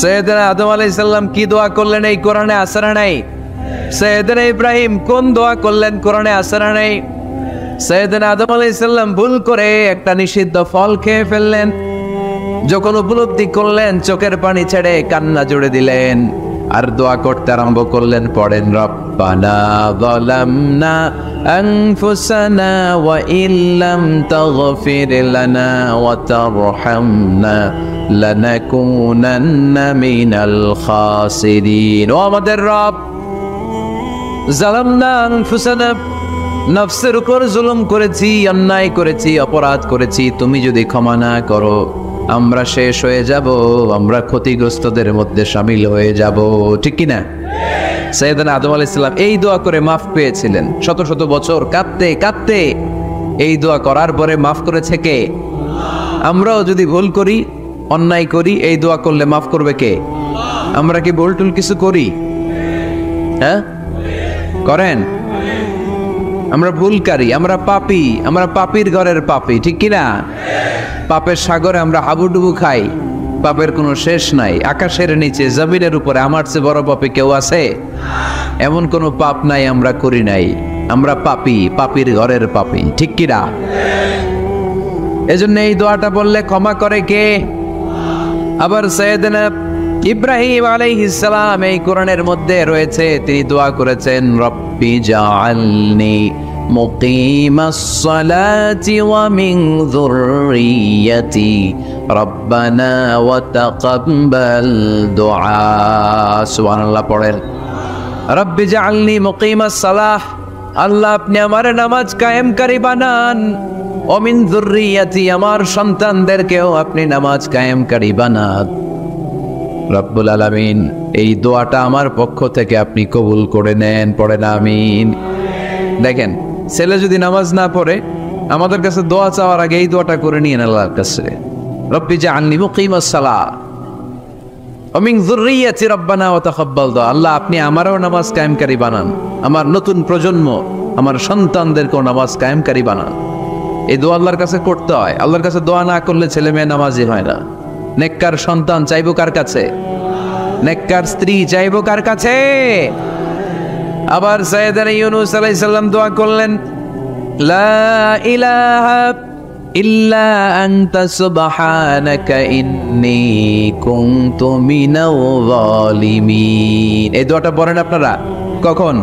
সৈয়দনা আদম আলাইহিস সালাম কি দোয়া করলেন এই কোরআনে আছে না নাই? সৈয়দনা ইব্রাহিম কোন দোয়া করলেন কোরআনে আছে না নাই? সৈয়দনা আদম আলাইহিস সালাম ভুল করে একটা নিষিদ্ধ ফল খেয়ে ফেললেন, যখন উপলব্ধি করলেন চোখের পানি ছেড়ে কান্না জুড়ে দিলেন, আর দোয়া করতে আরম্ভ করলেন। পড়েন, রব্বানা যালামনা আনফুসানা ওয়া ইল্লাম তাগফির লানা ওয়া তারহামনা লানাকুনান্না মিনাল খাসিরিন। ও আমাদের রব, যালামনা আনফুসানা, নফসের উপর জুলুম করেছি, অন্যায় করেছি, অপরাধ করেছি, তুমি যদি ক্ষমা না করো আমরা শেষ হয়ে যাব, আমরা ক্ষতিগ্রস্তদের মধ্যে শামিল হয়ে যাব। ঠিক কি না? সাইয়েদনা আদম আলাইহিস সালাম এই দোয়া করে মাফ পেয়েছিলেন। শত শত বছর কাঁদতে কাঁদতে এই দোয়া করার পরে মাফ করেছে কে? আমরাও যদি ভুল করি, অন্যায় করি, এই দোয়া করলে মাফ করবে কে? আমরা কি ভুল টুল কিছু করি? হ্যাঁ করেন? আমরা ভুলকারী, আমরা পাপী, আমরা পাপীর ঘরের পাপী। ঠিক কি না? পাপের সাগরে আমরা হাবুডুবু খাই, পাপের কোনো শেষ নাই। আকাশের নিচে জমিনের উপরে আমার চেয়ে বড় পাপী কেউ আছে? এমন কোনো পাপ নাই আমরা করি নাই। আমরা পাপী, পাপীর ঘরের পাপী। ঠিক কি না? এজন্য এই দোয়াটা বললে ক্ষমা করে কে? আবার সাইয়েদনা ইব্রাহিম আলাইহিস সালাম এই কোরআনের মধ্যে রয়েছে, তিনি দোয়া করেছেন, রব্বি জাআলনি মুকিমাস সালাতি ওয়া মিন যুররিয়াতি রব্বানা ওয়া তাকাব্বাল দুআ। সুবহানাল্লাহ পড়েন। রব্বি জাআলনি মুকিমাস সালাহ, আল্লাহ আপনি আমার নামাজ কায়েমকারী বানান। ওয়া মিন যুররিয়াতি, আমার সন্তানদেরকেও আপনি নামাজ কায়েমকারী বানান। রব্বুল আলামিন এই দোয়াটা আমার পক্ষ থেকে আপনি কবুল করে নেন, পড়েন আমিন। দেখেন, ছেলে যদি নামাজ না পড়ে আমাদের কাছে দোয়া চাওয়ার আগে এই দোয়াটা করে নিয়েন আল্লাহর কাছে। রব্বি জাআলনি মুকিমাস সালাহ ওয়া মিন যুররিয়াতি রব্বানা ওয়া তাকাব্বাল দুআ। আল্লাহ আপনি আমারও নামাজ কায়েমকারী বানান, আমার নতুন প্রজন্ম, আমার সন্তানদেরকেও নামাজ কায়েমকারী বানান। এই দোয়া আল্লাহর কাছে করতে হয়। আল্লাহর কাছে দোয়া না করলে ছেলে মেয়ে নামাজি হয় না। নেককার সন্তান চাইবো কার কাছে? নেককার স্ত্রী চাইবো কার কাছে? আবার সাইয়েদানা ইউনূস আলাইহিস সালাম দোয়া করলেন, লা ইলাহা ইল্লা আনতা সুবহানাকা ইন্নী কুনতু মিনাল যালিমিন। এই দোয়াটা পড়েন আপনারা কখন?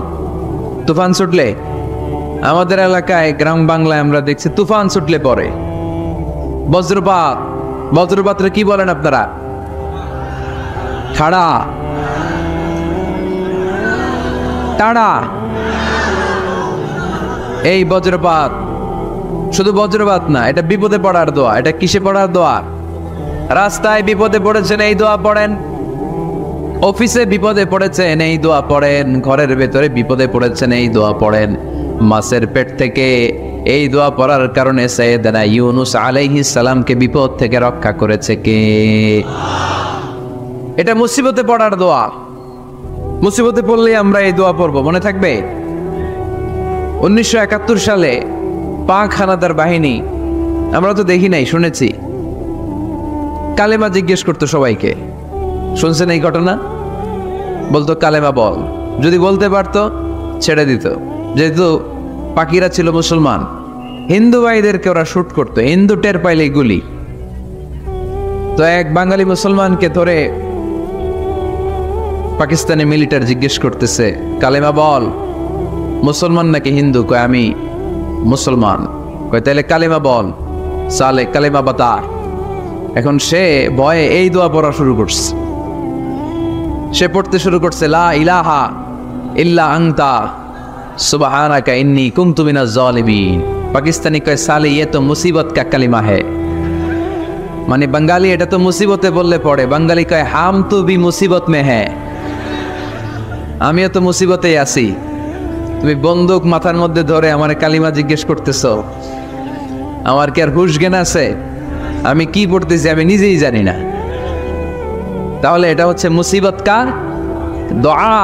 তুফান ছুটলে। আমাদের এলাকায় গ্রাম বাংলায় আমরা দেখছি তুফান ছুটলে পড়ে। বজ্রপাত, বজ্রপাতরে কি বলেন আপনারা? খাড়া, টাড়া। এই বজ্রপাত শুধু বজ্রপাত না, এটা বিপদে পড়ার দোয়া। এটা কিসে পড়ার দোয়া? রাস্তায় বিপদে পড়েছেন এই দোয়া পড়েন, অফিসে বিপদে পড়েছেন এই দোয়া পড়েন, ঘরের ভেতরে বিপদে পড়েছেন এই দোয়া পড়েন। মাছের পেট থেকে এই দোয়া পড়ার কারণে সাইয়েদানা ইউনূস আলাইহিস সালামকে বিপদ থেকে রক্ষা করেছে কে? এটা মুসিবতে পড়ার দোয়া। মুসিবতে পড়লে আমরা এই দোয়া পড়বো, মনে থাকবে? 1971 সালে পাক হানাদার বাহিনী, আমরা তো দেখি নাই, শুনেছি, কালেমা জিজ্ঞেস করতো সবাইকে। শুনছেন এই ঘটনা? বলতো কালেমা বল, যদি বলতে পারতো ছেড়ে দিত। যেহেতু পাকিরা ছিল মুসলমান, হিন্দু ভাইদেরকে ওরা শুট করতো, হিন্দু টের পাইলে গুলি। তো এক বাঙালি মুসলমানকে ধরে পাকিস্তানি মিলিটার জিজ্ঞেস করতেছে, কালেমা বল, মুসলমান নাকি হিন্দু? কয় আমি মুসলমান। কয় তাহলে কালেমা বল, সালে কালেমা বাতা। এখন সে ভয়ে এই দোয়া পড়া শুরু করছে। সে পড়তে শুরু করছে, লা ইলাহা ইল্লা আনতা সুবহানাকা ইন্নী কুনতু মিনাজ জালিমিন। পাকিস্তানি কয় সালে ये तो मुसीबत का कलिमा है। মানে বাঙালি এটা তো মুসিবতে বললে পড়ে, বাঙালি কয় হাম তো ভি মুসিবত মে হ্যাঁ, আমিও তো মুসিবতেই আছি। তুমি বন্দুক মাথার মধ্যে ধরে আমার কালিমা জিজ্ঞেস করতেছো, আমার কি আর হুশ জ্ঞান আছে? আমি কি পড়তেছি আমি নিজেই জানি না। তাহলে এটা হচ্ছে মুসিবত কা দোয়া,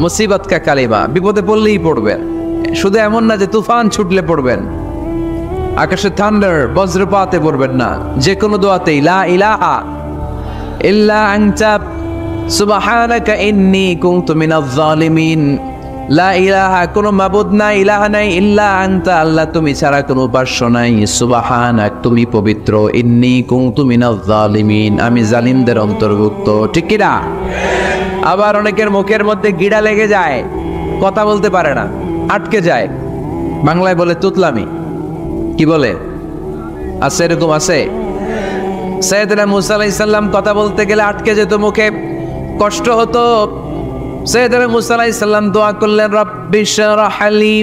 মুসিবত কা কালিমা। বিপদে পড়লেই পড়বেন, শুধু এমন না যে তুফান ছুটলে পড়বেন, আকাশে থান্ডার বজ্রপাতে পড়বেন না। যে কোনো দোয়াতেই লা ইলাহা ইল্লা আনতা সুবহানাকা ইন্নী কুনতু মিনাজ জালিমিন। লা ইলাহা, কোনো মাবুদ নাই, ইলাহা নাই, ইল্লা আনতা, আল্লাহ তুমি ছাড়া কোনো উপাস্য নাই, সুবহানাক, তুমি পবিত্র, ইন্নী কুনতু মিনাজ জালিমিন, আমি জালিমদের অন্তর্ভুক্ত। ঠিক কি না? আবার অনেকের মুখের মধ্যে গিড়া লেগে যায়, কথা বলতে পারে না, আটকে যায়। বাংলায় বলে তুতলামি। কি বলে? আছে, এরকম আছে। সাইয়েদনা মুসা আলাইহিস সালাম কথা বলতে গেলে আটকে যেত, মুখে কষ্ট হতো। সাইয়েদনা মুসা আলাইহিস সালাম দোয়া করলেন, রব্বি শরহ লি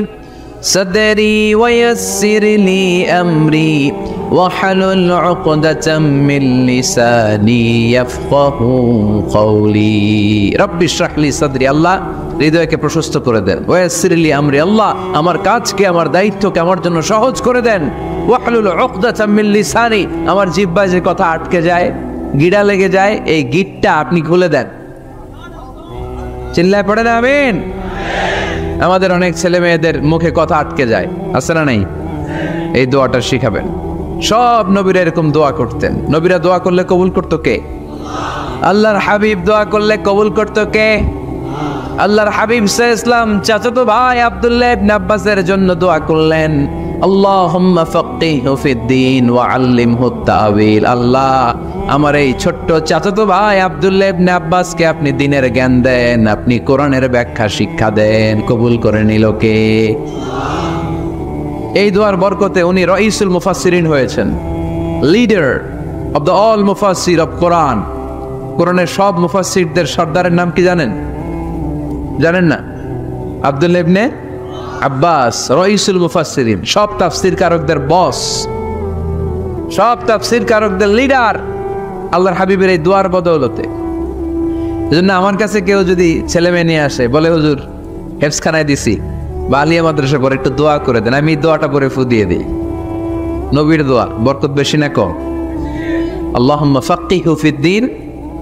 সাদরি ওয়া ইয়াসসির লি আমরি ওয়াহলুল উকদাতাম মিন লিসানি ইয়াফকাহু কওলি। রব্বি শরহ লি সাদরি, আল্লাহ হৃদয়কে প্রশস্ত করে দেন। ওয়া ইয়াসসির লি আমরি, আল্লাহ আমার কাজকে, আমার দায়িত্বকে আমার জন্য সহজ করে দেন। ওয়াহলুল উকদাতাম মিন লিসানি, আমার জিহ্বায় যে কথা আটকে যায়, গিড়া লেগে যায়, এই গিটটা আপনি খুলে দেন। চিল্লায় পড়ে না আমিন। আমাদের অনেক ছেলে মেয়েদের মুখে কথা আটকে যায়, আছে না নাই? এই দোয়াটা শিখাবেন। সব নবীরা এরকম দোয়া করতেন। নবীরা দোয়া করলে কবুল করতো কে? আল্লাহর হাবিব দোয়া করলে কবুল করতো কে? আল্লাহর হাবিব সাল্লাল্লাহু আলাইহি ওয়াসাল্লাম চাচাতো ভাই আব্দুল্লাহ ইবনে আব্বাসের জন্য দোয়া করলেন, আল্লাহুম্মা ফাক্কিহহু ফিদ্দীন ওয়া আল্লিমহু তা'ওয়িল। আল্লাহ আমার এই ছোট্ট চাচাতো ভাই আব্দুল্লাহ ইবনে আব্বাসকে আপনি দ্বীনের জ্ঞান দেন, আপনি কোরআনের ব্যাখ্যা শিক্ষা দেন। কবুল করে নিল কে? এই দোয়ার বরকতে উনি রাইসুল মুফাসসিরিন হয়েছেন, লিডার অফ দ্য অল মুফাসসির অফ কোরআন। কোরআনের সব মুফাসসিরদের সর্দারের নাম কি জানেন? জানেন না? আব্দুল্লাহ ইবনে আব্বাস রাইসুল মুফাসসিরিন, সব তাফসীর কারকদের বস, সব তাফসীর কারকদের লিডার আল্লাহর হাবিবের এই দোয়ার বদৌলতে। এজন্য আমার কাছে কেউ যদি ছেলে মেয়ে নিয়ে আসে, বলে হুজুর হেফজখানায় দিছি বা আলিয়া মাদ্রাসা করে একটু দোয়া করে দেন, আমি এই দোয়াটা পরে ফু দিয়ে দিই। নবীর দোয়া, বরকত বেশি না কম? আল্লাহুম্মা ফাক্কিহু ফিদ্দীন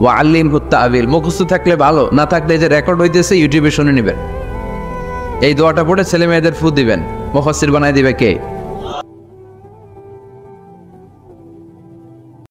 ওয়া আল্লিমহু তা'ওয়িল। মুখস্থ থাকলে ভালো, না থাকলে যে রেকর্ড হইতেছে ইউটিউবে শুনে নেবেন। এই দোয়াটা পড়ে ছেলে মেয়েদের ফু দিবেন, মুফাসসির বানায় দিবে কে?